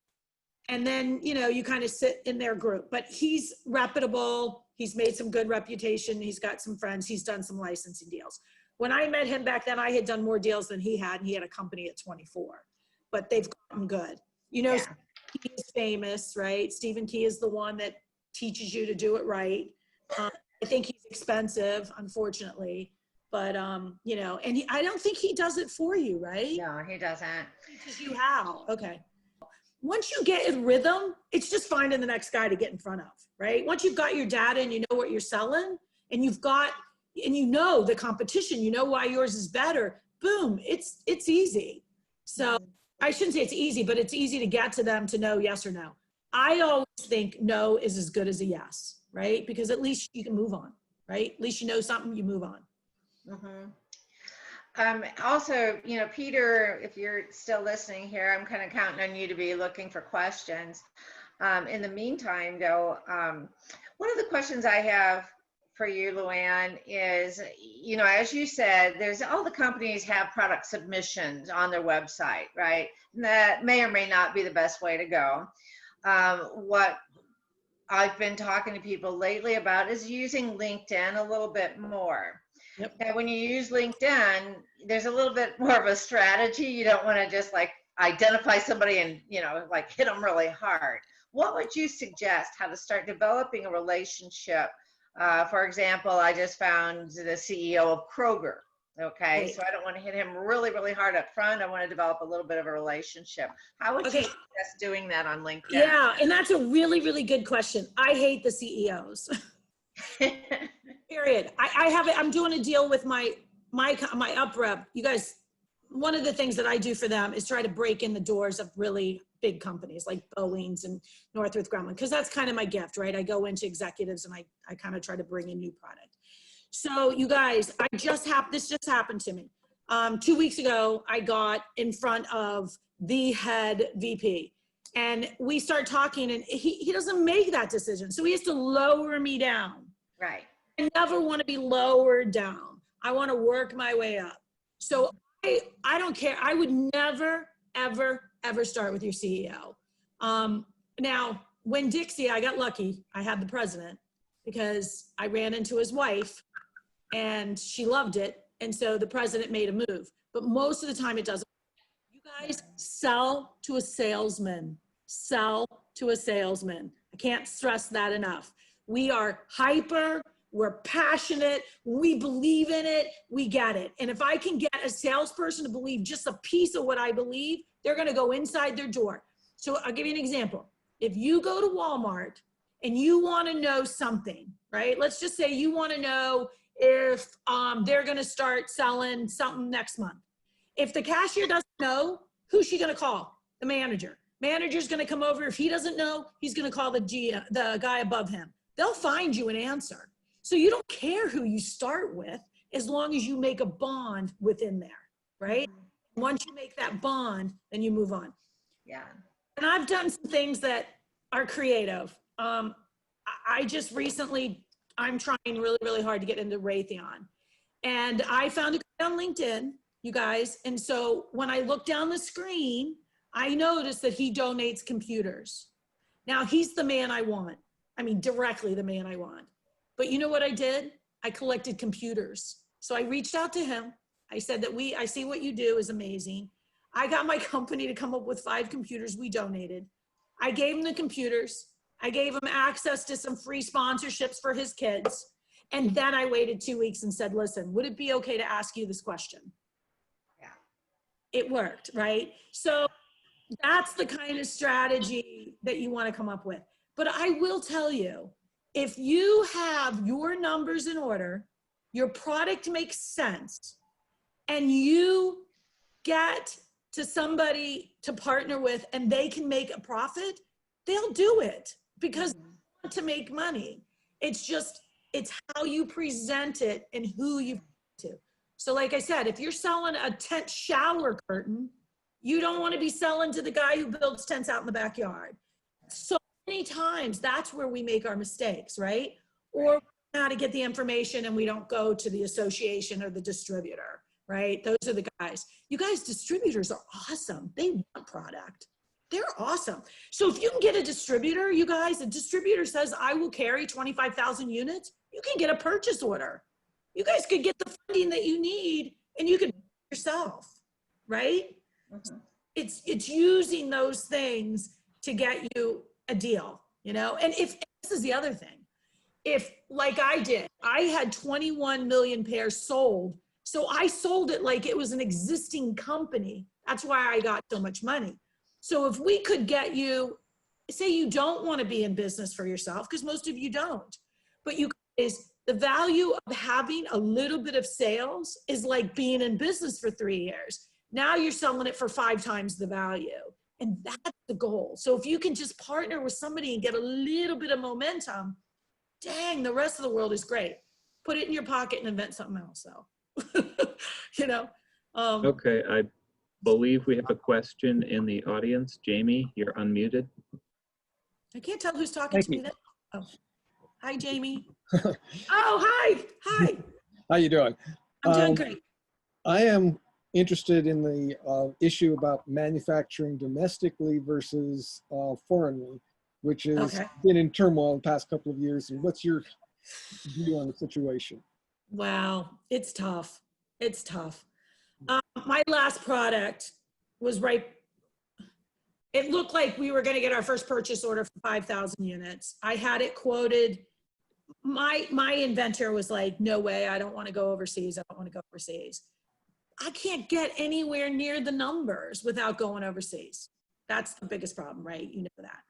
And then, you know, you kind of sit in their group. But he's reputable. He's made some good reputation. He's got some friends. He's done some licensing deals. When I met him back then, I had done more deals than he had, and he had a company at 24. But they've gotten good. You know, Yeah. Stephen Key is famous, right? Stephen Key is the one that teaches you to do it right. I think he's expensive, unfortunately. But, you know, and I don't think he does it for you, right? No, he doesn't. He teaches you how. Okay. once you get in rhythm, it's just finding the next guy to get in front of, right? Once you've got your data and you know what you're selling, and you know the competition, you know why yours is better, boom, it's easy. So I shouldn't say it's easy, but it's easy to get to them to know yes or no. I always think no is as good as a yes, right? Because at least you can move on, right? At least you know something, you move on. Also, you know, Peter, if you're still listening here, I'm kind of counting on you to be looking for questions. In the meantime, though, one of the questions I have for you, Luann, is, you know, as you said, there's all the companies have product submissions on their website, right? And that may or may not be the best way to go. What I've been talking to people lately about is using LinkedIn a little bit more. Yep. Now, when you use LinkedIn, there's a little bit more of a strategy. You don't want to just like identify somebody and, you know, like hit them really hard. What would you suggest how to start developing a relationship? For example, I just found the CEO of Kroger. Okay, Right. so I don't want to hit him really, really hard up front. I want to develop a little bit of a relationship. How would you suggest doing that on LinkedIn? Yeah, and that's a really, really good question. I hate the CEOs. Period. I have it. I'm doing a deal with my up rep. You guys, one of the things that I do for them is try to break in the doors of really big companies like Boeing's and Northrop Grumman, because that's kind of my gift, right? I go into executives and I kind of try to bring in new product. So you guys, this just happened to me. 2 weeks ago, I got in front of the head VP and we start talking and he doesn't make that decision. So he has to lower me down. Right. I never want to be lowered down. I want to work my way up. So I don't care. I would never, ever start with your CEO. Now, when Dixie, I got lucky. I had the president because I ran into his wife and she loved it. And so the president made a move. But most of the time it doesn't. You guys sell to a salesman. Sell to a salesman. I can't stress that enough. We are hyper. We're passionate. We believe in it. We get it. And if I can get a salesperson to believe just a piece of what I believe, they're going to go inside their door. So I'll give you an example. If you go to Walmart and you want to know something, right? Let's just say you want to know if they're going to start selling something next month. If the cashier doesn't know, who's she going to call? The manager. Manager's going to come over. If he doesn't know, he's going to call the guy above him. They'll find you an answer. So you don't care who you start with as long as you make a bond within there, right? Once you make that bond, then you move on. Yeah. And I've done some things that are creative. I just recently, I'm trying really, really hard to get into Raytheon. And I found a guy on LinkedIn, you guys. And so when I look down the screen, I noticed that he donates computers. Now he's the man I want. I mean, directly the man I want. But you know what I did? I collected computers. So I reached out to him. I said that I see what you do is amazing. I got my company to come up with 5 computers we donated. I gave him the computers. I gave him access to some free sponsorships for his kids. And then I waited 2 weeks and said, listen, would it be okay to ask you this question? Yeah. It worked, right? So that's the kind of strategy that you want to come up with. But I will tell you, if you have your numbers in order, your product makes sense, and you get to somebody to partner with and they can make a profit, they'll do it because they want to make money. It's how you present it and who you to. So like I said, if you're selling a tent shower curtain, you don't want to be selling to the guy who builds tents out in the backyard. So many times that's where we make our mistakes, right? Or how to get the information and we don't go to the association or the distributor, right? Those are the guys. You guys, distributors are awesome. They want product. They're awesome. So if you can get a distributor, you guys, a distributor says, I will carry 25,000 units, you can get a purchase order. You guys could get the funding that you need and you can do it yourself, right? Mm-hmm. It's using those things to get you a deal, you know? And this is the other thing, if like I did, I had 21 million pairs sold. So I sold it like it was an existing company. That's why I got so much money. So if we could get you, say you don't want to be in business for yourself, because most of you don't, but you guys, the value of having a little bit of sales is like being in business for 3 years. Now you're selling it for 5 times the value. And that's the goal. So if you can just partner with somebody and get a little bit of momentum, dang, the rest of the world is great. Put it in your pocket and invent something else, though. You know? Okay, I believe we have a question in the audience. Jamie, you're unmuted. I can't tell who's talking Thank to me you. then. Oh, hi, Jamie. Oh, hi. Hi. How you doing? I'm doing great. I am interested in the issue about manufacturing domestically versus foreignly, which has Okay. been in turmoil the past couple of years. And what's your view on the situation? Wow, it's tough. It's tough. My last product was right. It looked like we were going to get our first purchase order for 5,000 units. I had it quoted. My inventor was like, no way, I don't want to go overseas. I don't want to go overseas. I can't get anywhere near the numbers without going overseas. That's the biggest problem, right? You know that.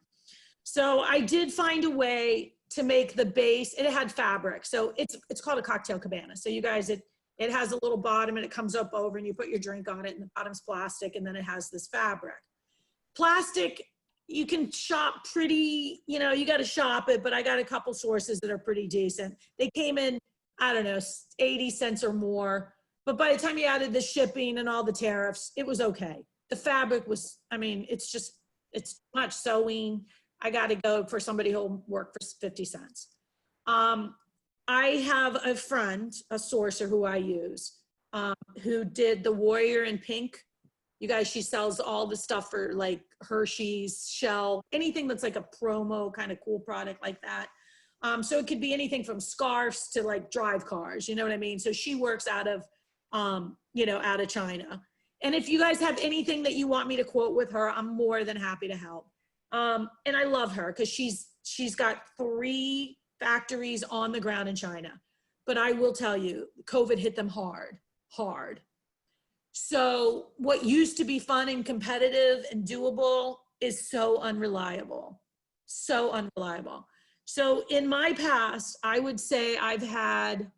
So I did find a way to make the base. It had fabric. So it's called a cocktail cabana. So you guys, it has a little bottom and it comes up over and you put your drink on it and the bottom's plastic and then it has this fabric. Plastic, you can shop pretty, you know, you got to shop it, but I got a couple sources that are pretty decent. They came in, I don't know, 80 cents or more. But by the time you added the shipping and all the tariffs, it was okay. The fabric was, I mean, it's much sewing. I got to go for somebody who'll work for 50 cents. I have a friend, a sourcer who I use, who did the Warrior in Pink. You guys, she sells all the stuff for like Hershey's, Shell, anything that's like a promo kind of cool product like that. So it could be anything from scarves to like drive cars, you know what I mean? So she works out of, out of China. And if you guys have anything that you want me to quote with her, I'm more than happy to help. And I love her because she's got 3 factories on the ground in China. But I will tell you, COVID hit them hard. So what used to be fun and competitive and doable is so unreliable. So in my past, I would say I've had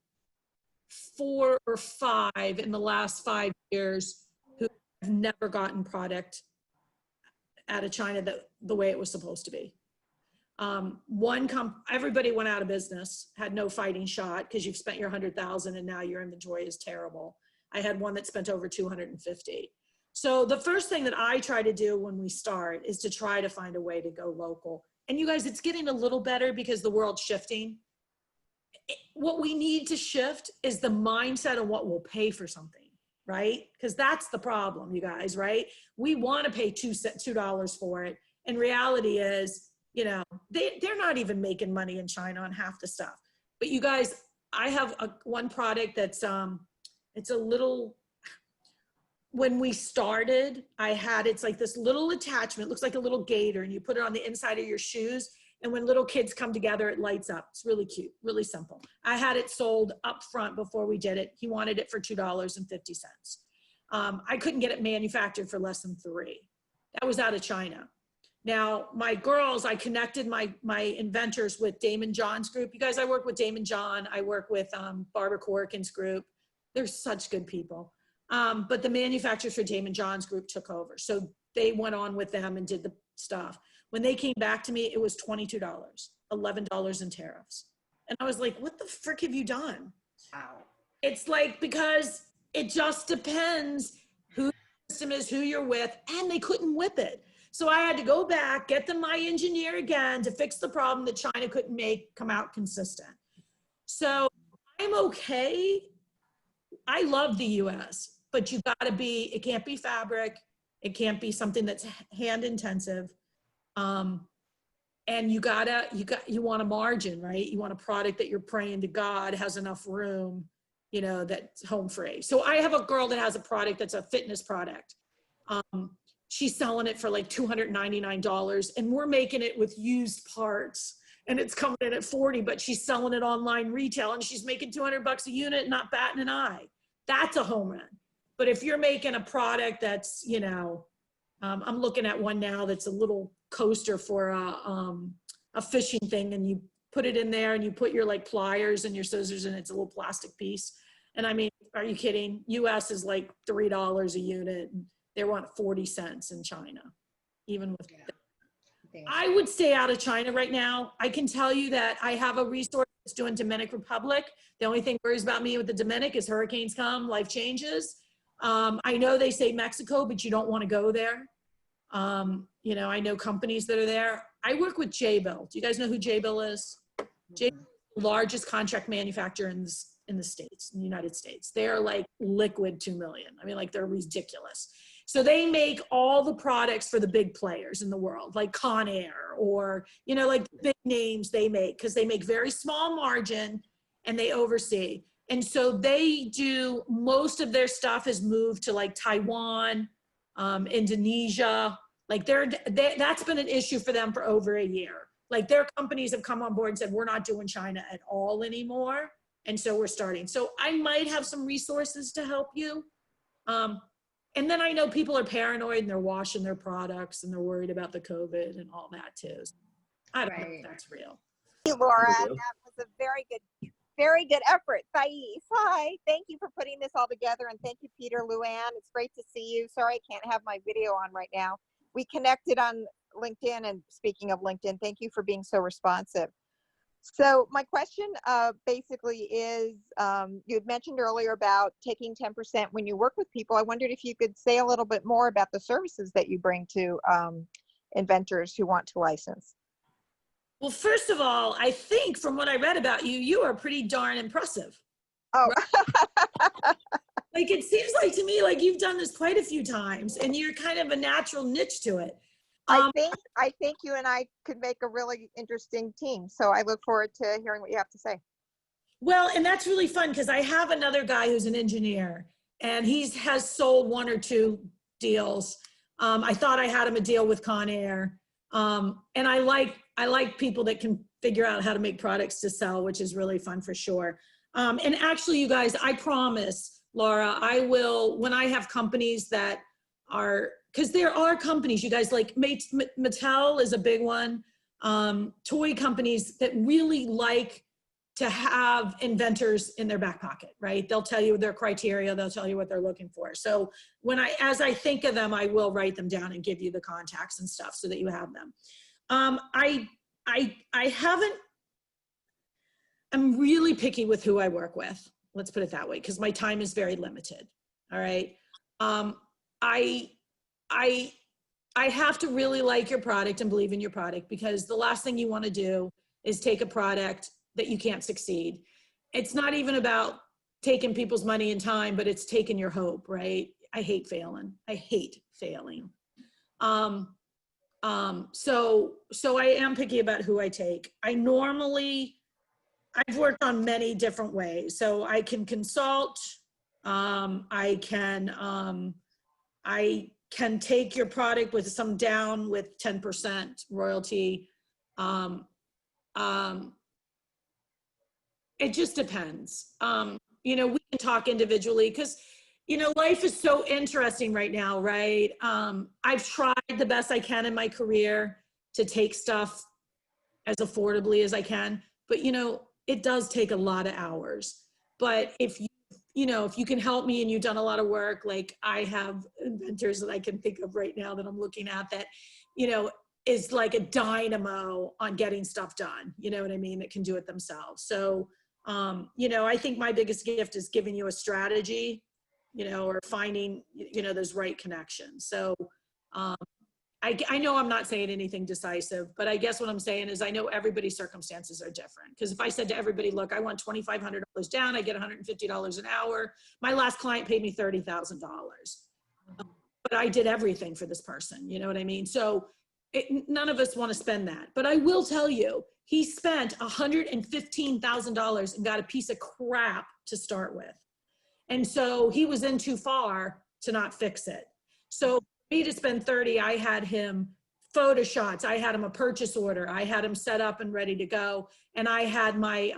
4 or 5 in the last 5 years who have never gotten product out of China the way it was supposed to be. Everybody went out of business, had no fighting shot because you've spent your 100,000 and now your inventory is terrible. I had one that spent over 250. So the first thing that I try to do when we start is to try to find a way to go local. And you guys, it's getting a little better because the world's shifting. What we need to shift is the mindset of what we'll pay for something, right? Because that's the problem, you guys, right? We want to pay $2 for it. And reality is, they're not even making money in China on half the stuff. But you guys, I have one product that's, it's a little, when we started, it's like this little attachment, looks like a little gator, and you put it on the inside of your shoes. And when little kids come together, it lights up. It's really cute, really simple. I had it sold up front before we did it. He wanted it for $2.50. I couldn't get it manufactured for less than $3. That was out of China. Now, my girls, I connected my inventors with Damon John's group. You guys, I work with Damon John. I work with Barbara Corkin's group. They're such good people. But the manufacturers for Damon John's group took over. So they went on with them and did the stuff. When they came back to me, it was $22, $11 in tariffs. And I was like, what the frick have you done? Wow. It's like, because it just depends who the system is, who you're with, and they couldn't whip it. So I had to go back, get my engineer again to fix the problem that China couldn't come out consistent. So I'm okay. I love the US, but you gotta it can't be fabric. It can't be something that's hand intensive. And you want a margin, right? You want a product that you're praying to God has enough room, that's home free. So I have a girl that has a product that's a fitness product. She's selling it for like $299 and we're making it with used parts and it's coming in at 40, but she's selling it online retail and she's making $200 a unit, not batting an eye. That's a home run. But if you're making a product that's, I'm looking at one now that's a little coaster for a fishing thing, and you put it in there and you put your like pliers and your scissors and it's a little plastic piece. And I mean, are you kidding? US is like $3 a unit. And they want 40 cents in China, even with. Yeah. I would stay out of China right now. I can tell you that I have a resource that's doing Dominican Republic. The only thing worries about me with the Dominic is hurricanes come, life changes. I know they say Mexico, but you don't want to go there. You know, I know companies that are there. I work with Jabil. Do you guys know who Jabil is? Jabil is the largest contract manufacturer in the States, in the United States. They're like liquid 2 million. I mean, like they're ridiculous. So they make all the products for the big players in the world, like Conair or, you know, like big names they make, because they make very small margin and they oversee. And so they do, most of their stuff is moved to like Taiwan, Indonesia. Like that's been an issue for them for over a year. Like their companies have come on board and said, we're not doing China at all anymore. And so we're starting. So I might have some resources to help you. And then I know people are paranoid and they're washing their products and they're worried about the COVID and all that too. So I don't know if that's real. Thank you, Laura. That was a very good effort. Thais, hi. Thank you for putting this all together. And thank you, Peter, Luann. It's great to see you. Sorry, I can't have my video on right now. We connected on LinkedIn, and speaking of LinkedIn, thank you for being so responsive. So my question basically is, you had mentioned earlier about taking 10% when you work with people. I wondered if you could say a little bit more about the services that you bring to inventors who want to license. Well, first of all, I think from what I read about you, you are pretty darn impressive. Oh, Like it seems like to me like you've done this quite a few times and you're kind of a natural niche to it. I think you and I could make a really interesting team. So I look forward to hearing what you have to say. Well, and that's really fun because I have another guy who's an engineer and has sold 1 or 2 deals. I thought I had him a deal with Conair. And I like people that can figure out how to make products to sell, which is really fun for sure. And actually, you guys, I promise, Laura, I will, when I have companies that are, because there are companies, you guys, like Mattel is a big one. Toy companies that really like to have inventors in their back pocket, right? They'll tell you their criteria, they'll tell you what they're looking for. So as I think of them, I will write them down and give you the contacts and stuff so that you have them. I'm really picky with who I work with. Let's put it that way, because my time is very limited. All right. I have to really like your product and believe in your product, because the last thing you want to do is take a product that you can't succeed. It's not even about taking people's money and time, but it's taking your hope, right? I hate failing. I hate failing. So I am picky about who I take. I've worked on many different ways. So I can consult, I can take your product with some down with 10% royalty. It just depends. You know, we can talk individually because, you know, life is so interesting right now, right? I've tried the best I can in my career to take stuff as affordably as I can, but you know, it does take a lot of hours. But if you can help me and you've done a lot of work, like I have inventors that I can think of right now that I'm looking at that, you know, is like a dynamo on getting stuff done. You know what I mean? That can do it themselves. So, you know, I think my biggest gift is giving you a strategy, you know, or finding, you know, those right connections. So, I know I'm not saying anything decisive, but I guess what I'm saying is I know everybody's circumstances are different. Because if I said to everybody, look, I want $2,500 down, I get $150 an hour. My last client paid me $30,000. But I did everything for this person, you know what I mean? So none of us want to spend that. But I will tell you, he spent $115,000 and got a piece of crap to start with. And so he was in too far to not fix it. So me to spend 30, I had him photo shots, I had him a purchase order, I had him set up and ready to go, and I had my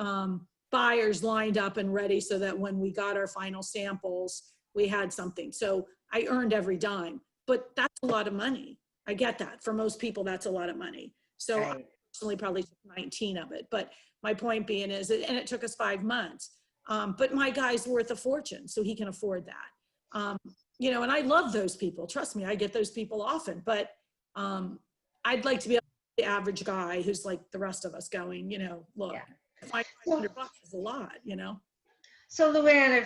buyers lined up and ready so that when we got our final samples, we had something. So I earned every dime. But that's a lot of money. I get that. For most people, that's a lot of money. So I Right. personally probably took 19 of it. But my point being is, and it took us 5 months. But my guy's worth a fortune, so he can afford that. You know, and I love those people. Trust me, I get those people often. But I'd like to be the average guy who's like the rest of us going, you know, look, Yeah. $500 is a lot, you know? So Luann,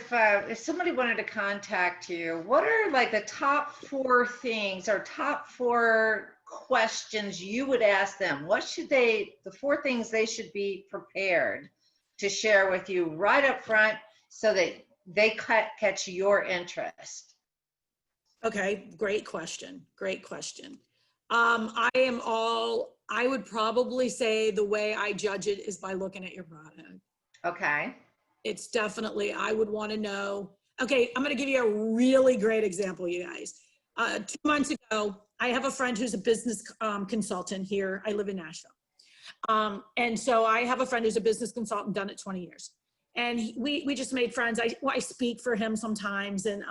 if somebody wanted to contact you, what are like the top 4 things or top 4 questions you would ask them? What should the 4 things they should be prepared to share with you right up front so that they catch your interest? Okay, great question. Great question. I would probably say the way I judge it is by looking at your product. Okay. It's definitely, I would want to know. Okay, I'm going to give you a really great example, you guys. 2 months ago, I have a friend who's a business consultant here. I live in Nashville. And so I have a friend who's a business consultant, done it 20 years. And we just made friends. I speak for him sometimes. And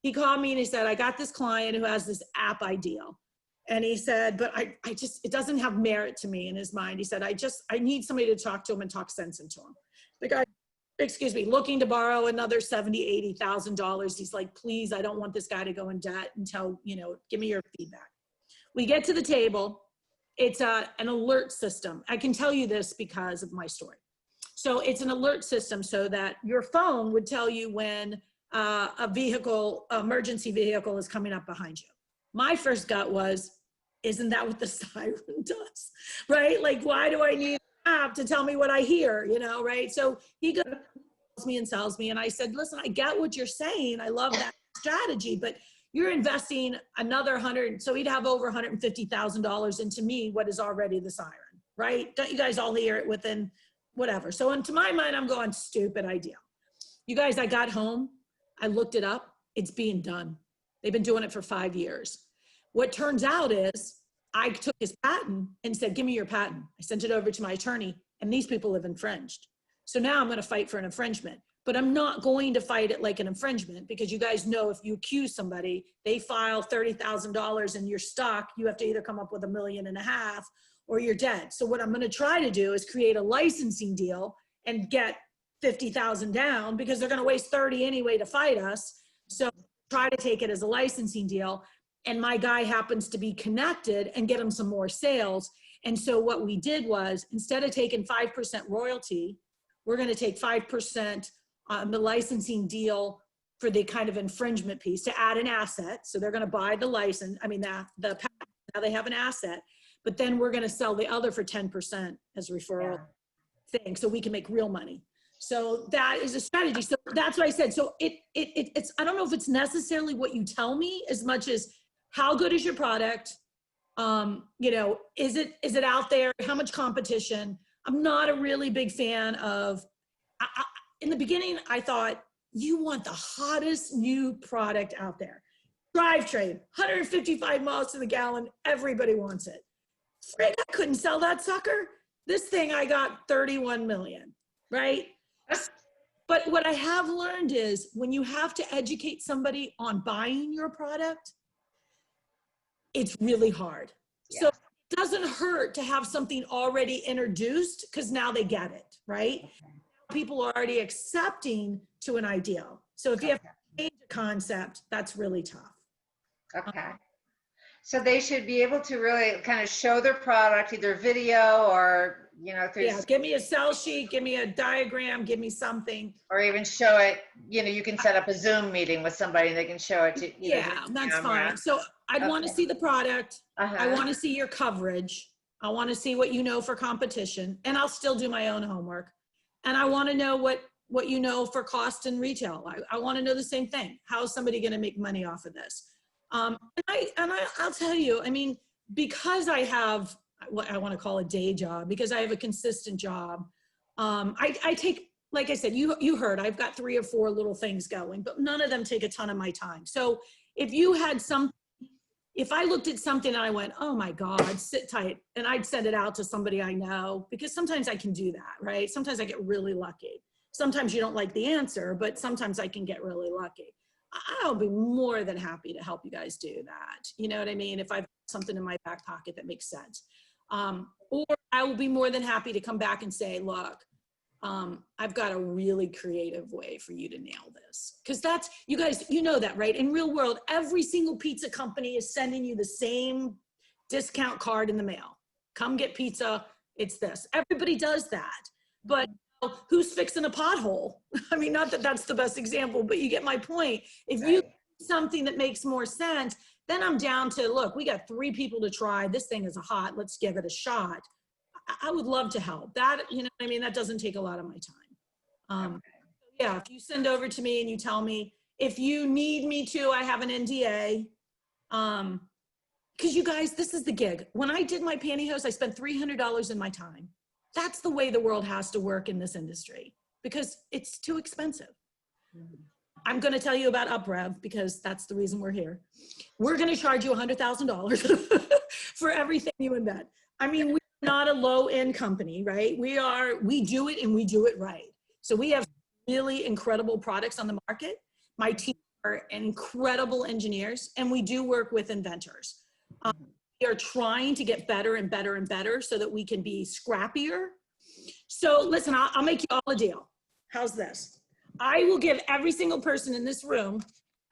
he called me and he said, I got this client who has this app ideal. And he said, but I just, it doesn't have merit to me in his mind. He said, I need somebody to talk to him and talk sense into him. The guy, excuse me, looking to borrow another $70,000, $80,000. He's like, please, I don't want this guy to go in debt until, you know, give me your feedback. We get to the table. It's an alert system. I can tell you this because of my story. So it's an alert system so that your phone would tell you when a vehicle, emergency vehicle is coming up behind you. My first gut was, isn't that what the siren does? Right? Like, why do I need an app to tell me what I hear? You know, right? So he goes me and sells me. And I said, listen, I get what you're saying. I love that strategy, but you're investing another 100. So he'd have over $150,000 into me, what is already the siren, right? Don't you guys all hear it within whatever? So into my mind, I'm going, stupid idea. You guys, I got home, I looked it up. It's being done. They've been doing it for 5 years. What turns out is I took his patent and said, give me your patent. I sent it over to my attorney and these people have infringed. So now I'm going to fight for an infringement, but I'm not going to fight it like an infringement because you guys know if you accuse somebody, they file $30,000 and you're stuck. You have to either come up with $1.5 million or you're dead. So what I'm going to try to do is create a licensing deal and get 50,000 down because they're going to waste 30 anyway to fight us. So try to take it as a licensing deal. And my guy happens to be connected and get him some more sales. And so what we did was instead of taking 5% royalty, we're going to take 5% on the licensing deal for the kind of infringement piece to add an asset. So they're going to buy the license. I mean, the patent, now they have an asset, but then we're going to sell the other for 10% as a referral thing. So we can make real money. So that is a strategy. So that's what I said. So it's, I don't know if it's necessarily what you tell me as much as how good is your product? You know, is it out there? How much competition? I'm not a really big fan of, in the beginning, I thought you want the hottest new product out there. Drivetrain, 155 miles to the gallon. Everybody wants it. Frig, I couldn't sell that sucker. This thing, I got 31 million, right? But what I have learned is when you have to educate somebody on buying your product, it's really hard. Yeah. So it doesn't hurt to have something already introduced because now they get it, right? Okay. People are already accepting to an ideal. So if you have to change a concept, that's really tough. Okay. So they should be able to really kind of show their product, either video or, you know, through. Yeah, give me a sell sheet, give me a diagram, give me something. Or even show it, you know, you can set up a Zoom meeting with somebody and they can show it to you. Yeah, that's fine. So I'd want to see the product. I want to see your coverage. I want to see what you know for competition, and I'll still do my own homework. And I want to know what you know for cost and retail. I want to know the same thing. How is somebody going to make money off of this? I'll tell you, I mean, because I have what I want to call a day job, because I have a consistent job, I take, like I said, you heard, I've got 3 or 4 little things going, but none of them take a ton of my time. So if you had if I looked at something and I went, oh my God, sit tight, and I'd send it out to somebody I know, because sometimes I can do that, right? Sometimes I get really lucky. Sometimes you don't like the answer, but sometimes I can get really lucky. I'll be more than happy to help you guys do that. You know what I mean? If I've got something in my back pocket that makes sense. Or I will be more than happy to come back and say, look, I've got a really creative way for you to nail this. Because that's, you guys, you know that, right? In real world, every single pizza company is sending you the same discount card in the mail. Come get pizza, it's this. Everybody does that. But who's fixing a pothole? I mean, not that that's the best example, but you get my point. If you do something that makes more sense, then I'm down to, look, we got 3 people to try. This thing is hot. Let's give it a shot. I would love to help. That, you know what I mean? That doesn't take a lot of my time. Yeah, if you send over to me and you tell me, if you need me to, I have an NDA. Because you guys, this is the gig. When I did my pantyhose, I spent $300 in my time. That's the way the world has to work in this industry because it's too expensive. I'm going to tell you about UpRev because that's the reason we're here. We're going to charge you $100,000 for everything you embed. I mean, we're not a low-end company, right? We do it and we do it right. So we have really incredible products on the market. My team are incredible engineers and we do work with inventors. We are trying to get better and better and better so that we can be scrappier. So listen, I'll make you all a deal. How's this? I will give every single person in this room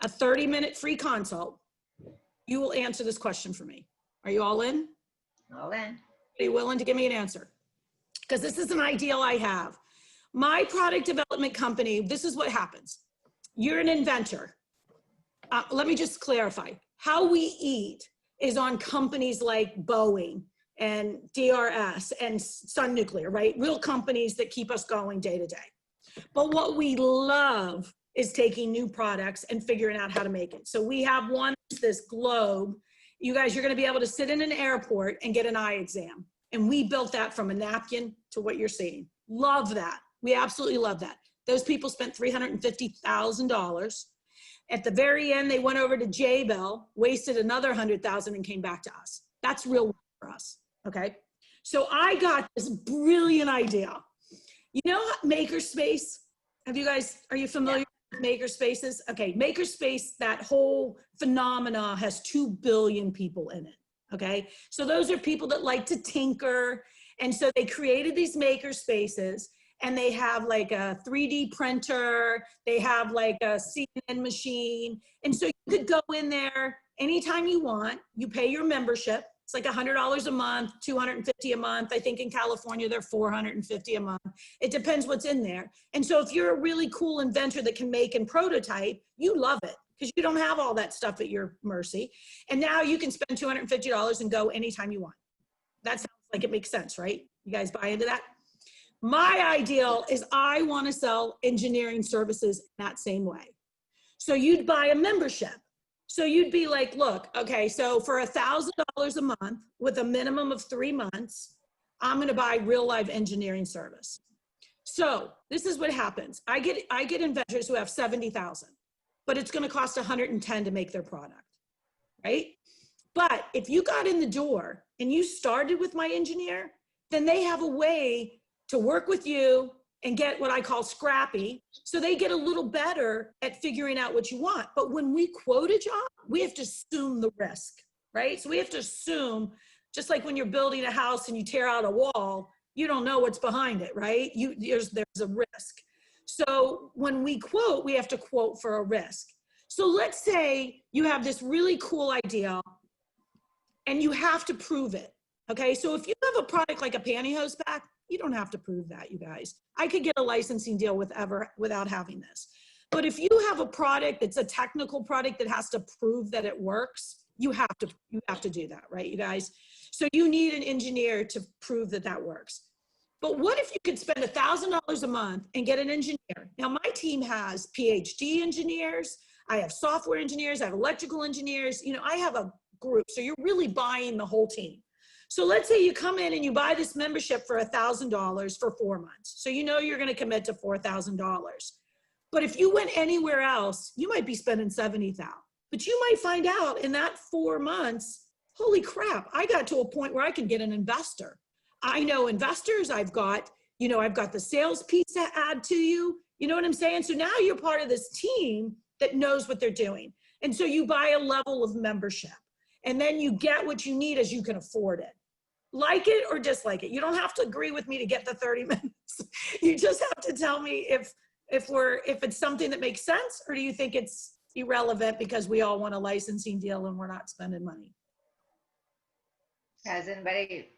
a 30-minute free consult. You will answer this question for me. Are you all in? All in. Are you willing to give me an answer? Because this is an ideal I have. My product development company, this is what happens. You're an inventor. Let me just clarify. How we eat is on companies like Boeing and DRS and Sun Nuclear, right? Real companies that keep us going day to day. But what we love is taking new products and figuring out how to make it. So we have one, this globe. You guys, you're gonna be able to sit in an airport and get an eye exam. And we built that from a napkin to what you're seeing. Love that. We absolutely love that. Those people spent $350,000. At the very end, they went over to Jabil, wasted another $100,000 and came back to us. That's real for us, okay? So I got this brilliant idea. You know Makerspace? Are you familiar with Makerspaces? Okay, Makerspace, that whole phenomena has 2 billion people in it, okay? So those are people that like to tinker. And so they created these Makerspaces and they have like a 3D printer, they have like a CNN machine. And so you could go in there anytime you want, you pay your membership. It's like $100 a month, $250 a month. I think in California, they're $450 a month. It depends what's in there. And so if you're a really cool inventor that can make and prototype, you love it because you don't have all that stuff at your mercy. And now you can spend $250 and go anytime you want. That sounds like it makes sense, right? You guys buy into that? My ideal is I want to sell engineering services in that same way. So you'd buy a membership. So you'd be like, look, okay, so for $1,000 a month with a minimum of 3 months, I'm going to buy real live engineering service. So this is what happens. I get inventors who have 70,000, but it's going to cost 110 to make their product, right? But if you got in the door and you started with my engineer, then they have a way to work with you and get what I call scrappy. So they get a little better at figuring out what you want. But when we quote a job, we have to assume the risk, right? So we have to assume, just like when you're building a house and you tear out a wall, you don't know what's behind it, right? There's a risk. So when we quote, we have to quote for a risk. So let's say you have this really cool idea and you have to prove it, okay? So if you have a product like a pantyhose pack, you don't have to prove that, you guys. I could get a licensing deal without having this. But if you have a product that's a technical product that has to prove that it works, you have to do that, right, you guys? So you need an engineer to prove that that works. But what if you could spend $1,000 a month and get an engineer? Now my team has PhD engineers, I have software engineers, I have electrical engineers, you know, I have a group. So you're really buying the whole team. So let's say you come in and you buy this membership for $1,000 for 4 months. So you know you're going to commit to $4,000. But if you went anywhere else, you might be spending $70,000. But you might find out in that 4 months, holy crap, I got to a point where I can get an investor. I know investors, I've got the sales piece to add to you. You know what I'm saying? So now you're part of this team that knows what they're doing. And so you buy a level of membership, and then you get what you need as you can afford it. Like it or dislike it. You don't have to agree with me to get the 30 minutes. You just have to tell me if it's something that makes sense, or do you think it's irrelevant because we all want a licensing deal and we're not spending money? Has anybody,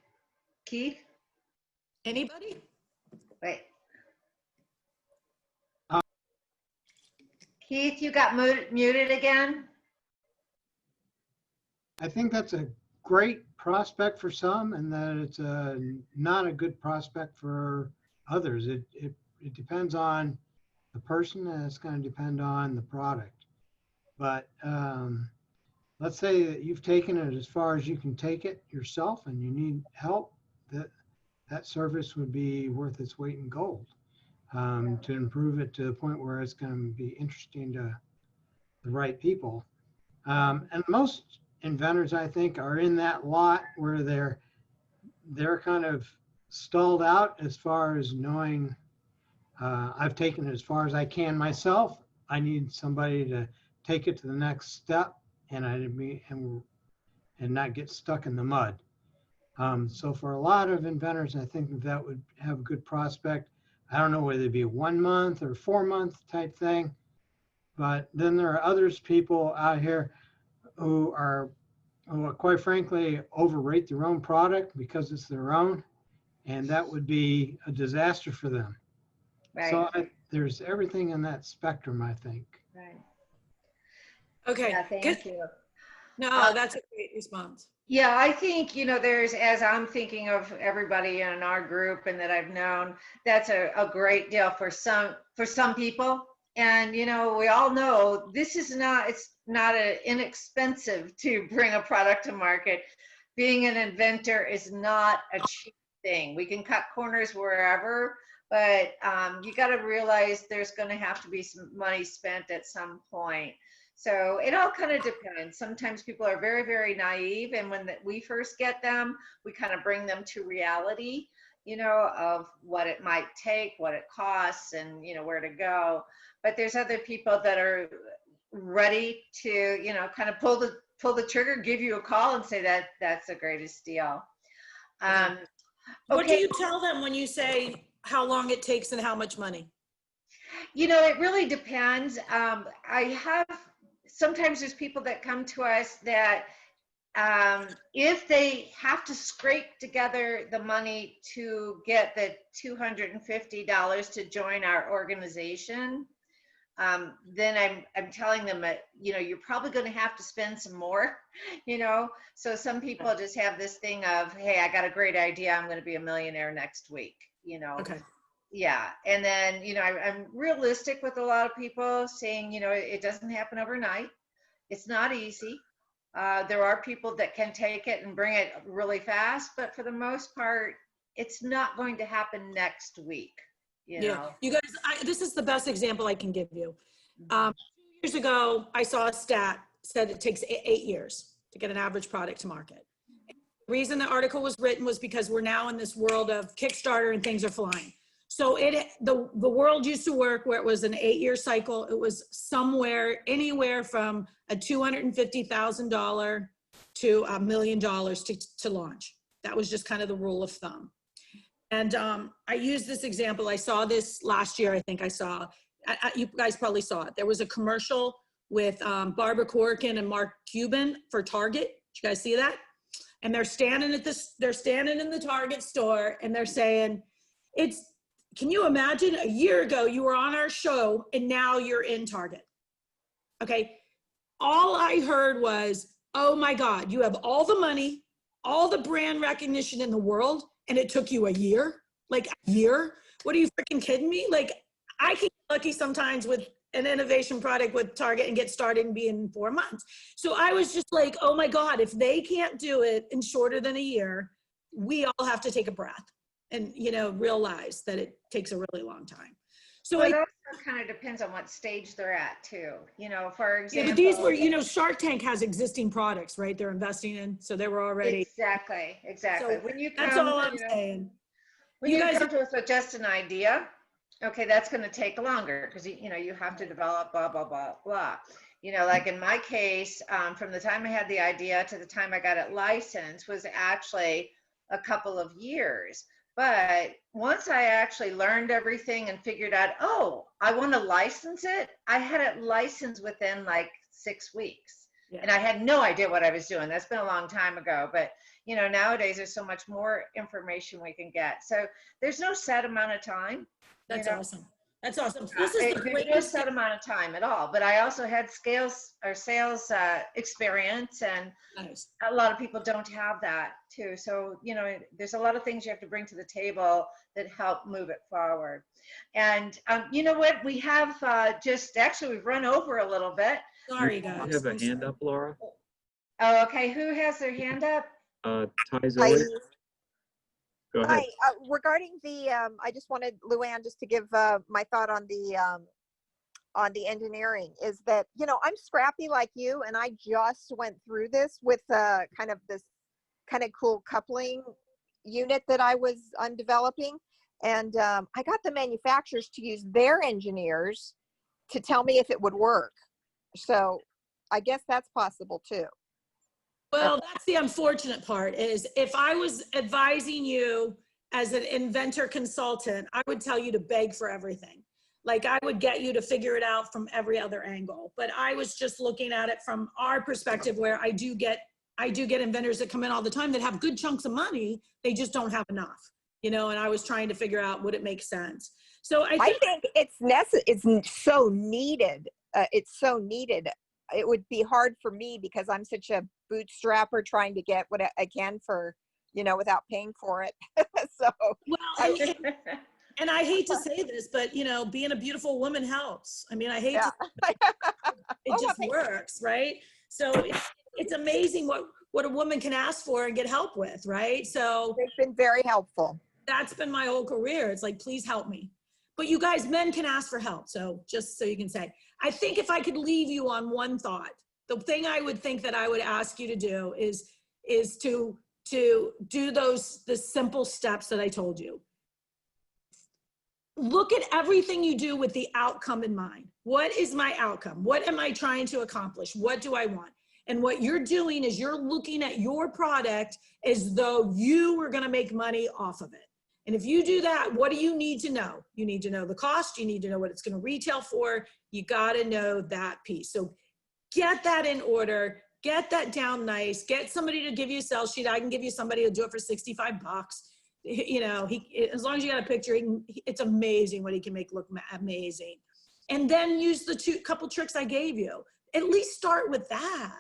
Keith? Anybody? Wait. Keith, you got muted again? I think that's a great prospect for some, and that it's not a good prospect for others. It depends on the person, and it's going to depend on the product. But let's say that you've taken it as far as you can take it yourself, and you need help. That service would be worth its weight in gold to improve it to the point where it's going to be interesting to the right people. And most inventors, I think, are in that lot where they're kind of stalled out as far as knowing, I've taken it as far as I can myself. I need somebody to take it to the next step, and not get stuck in the mud. So for a lot of inventors, I think that would have a good prospect. I don't know whether it be a 1 month or 4 month type thing, but then there are others, people out here who quite frankly overrate their own product because it's their own, and that would be a disaster for them. Right. So there's everything in that spectrum, I think. Right. Okay. Yeah, thank you. No, that's a great response. Yeah, I think, there's, as I'm thinking of everybody in our group and that I've known, that's a great deal for some people. And, we all know it's not inexpensive to bring a product to market. Being an inventor is not a cheap thing. We can cut corners wherever, but you got to realize there's going to have to be some money spent at some point. So it all kind of depends. Sometimes people are very, very naive, and when we first get them, we kind of bring them to reality, of what it might take, what it costs, and where to go. But there's other people that are ready to, kind of pull the trigger, give you a call, and say that that's the greatest deal. What do Okay. you tell them when you say how long it takes and how much money? It really depends. Sometimes there's people that come to us that if they have to scrape together the money to get the $250 to join our organization, then I'm telling them that, you're probably going to have to spend some more, So some people just have this thing of, hey, I got a great idea. I'm going to be a millionaire next week, Okay. Yeah. And then, I'm realistic with a lot of people saying, it doesn't happen overnight. It's not easy. There are people that can take it and bring it really fast, but for the most part, it's not going to happen next week. Yeah. You guys, this is the best example I can give you. 2 years ago, I saw a stat said it takes 8 years to get an average product to market. The reason the article was written was because we're now in this world of Kickstarter and things are flying. So the world used to work where it was an 8-year cycle. It was anywhere from a $250,000 to $1 million to launch. That was just kind of the rule of thumb. And I used this example. I saw this last year. I think I saw, you guys probably saw it. There was a commercial with Barbara Corcoran and Mark Cuban for Target. Did you guys see that? And they're standing in the Target store and they're saying, can you imagine a year ago you were on our show and now you're in Target? Okay. All I heard was, oh my God, you have all the money, all the brand recognition in the world, and it took you a year? Like a year? What are you freaking kidding me? Like I can get lucky sometimes with an innovation product with Target and get started and be in 4 months. So I was just like, oh my God, if they can't do it in shorter than a year, we all have to take a breath and, realize that it takes a really long time. So it also kind of depends on what stage they're at too. For example. Yeah, but these were, Shark Tank has existing products, right? They're investing in, so they were already. Exactly. So when you that's all I'm saying. When you come to us with just an idea, Okay, that's going to take longer because you have to develop blah blah blah blah. Like in my case, from the time I had the idea to the time I got it licensed was actually a couple of years. But once I actually learned everything and figured out, oh, I want to license it, I had it licensed within like 6 weeks. Yeah. And I had no idea what I was doing. That's been a long time ago. But, nowadays there's so much more information we can get. So there's no set amount of time. That's awesome. That's awesome. This is the There's no greatest. set amount of time at all. But I also had sales experience, and Nice. a lot of people don't have that too. So, there's a lot of things you have to bring to the table that help move it forward. And you know what? We have we've run over a little bit. Sorry, guys. You have a hand up, Laura? Oh, okay. Who has their hand up? Ty Zoe? Go ahead. Hi, regarding the, I just wanted Luann just to give my thought on the engineering is that, I'm scrappy like you, and I just went through this with kind of this kind of cool coupling unit that I'm developing. And I got the manufacturers to use their engineers to tell me if it would work. So I guess that's possible too. Well, that's the unfortunate part is if I was advising you as an inventor consultant, I would tell you to beg for everything. Like I would get you to figure it out from every other angle. But I was just looking at it from our perspective where I do get inventors that come in all the time that have good chunks of money. They just don't have enough, and I was trying to figure out would it make sense. So I think it's so needed. It's so needed. It would be hard for me because I'm such a bootstrapper trying to get what I can for, without paying for it. So, well, and I hate to say this, but being a beautiful woman helps. I mean, I hate to, it just works, right? So it's amazing what a woman can ask for and get help with, right? So they've been very helpful. That's been my whole career. It's like, please help me. But you guys, men can ask for help. So just so you can say, I think if I could leave you on one thought, the thing I would think that I would ask you to do is to do the simple steps that I told you. Look at everything you do with the outcome in mind. What is my outcome? What am I trying to accomplish? What do I want? And what you're doing is you're looking at your product as though you were going to make money off of it. And if you do that, what do you need to know? You need to know the cost. You need to know what it's going to retail for. You got to know that piece. So get that in order. Get that down nice. Get somebody to give you a sales sheet. I can give you somebody who'll do it for $65. As long as you got a picture, it's amazing what he can make look amazing. And then use the couple tricks I gave you. At least start with that,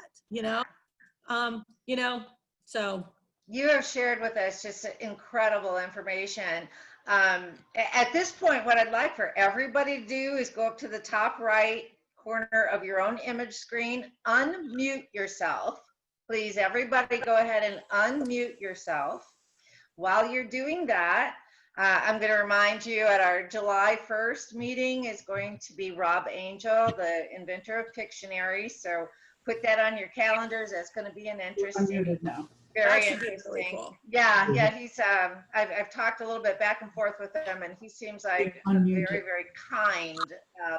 so. You have shared with us just incredible information. At this point, what I'd like for everybody to do is go up to the top right corner of your own image screen, unmute yourself. Please, everybody go ahead and unmute yourself. While you're doing that, I'm going to remind you at our July 1st meeting is going to be Rob Angel, the inventor of Pictionary. So put that on your calendars. That's going to be an interesting, very interesting. Cool. Yeah. He's I've talked a little bit back and forth with him, and he seems like a very, very kind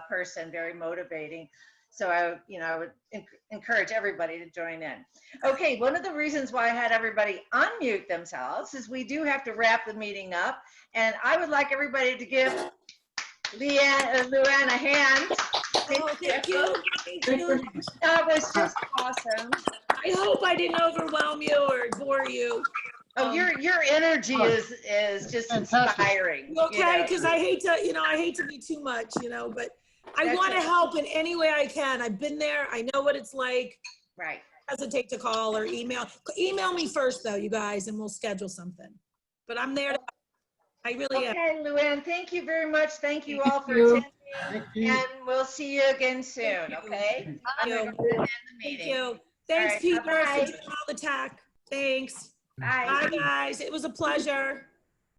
person, very motivating. So I would encourage everybody to join in. Okay, one of the reasons why I had everybody unmute themselves is we do have to wrap the meeting up, and I would like everybody to give Luann a hand. Thank you. That was just awesome. I hope I didn't overwhelm you or bore you. Oh, your energy is just inspiring. Okay, because I hate to be too much, but I want to help in any way I can. I've been there. I know what it's like. Right. Hesitate to call or email. Email me first, though, you guys, and we'll schedule something. But I'm there. I really am. Okay, Luann, thank you very much. Thank you all for attending. And we'll see you again soon, okay? I'm going to end the meeting. Thank you. Thanks, Peter, for doing all the tech. Thanks. Bye. Bye, guys. It was a pleasure.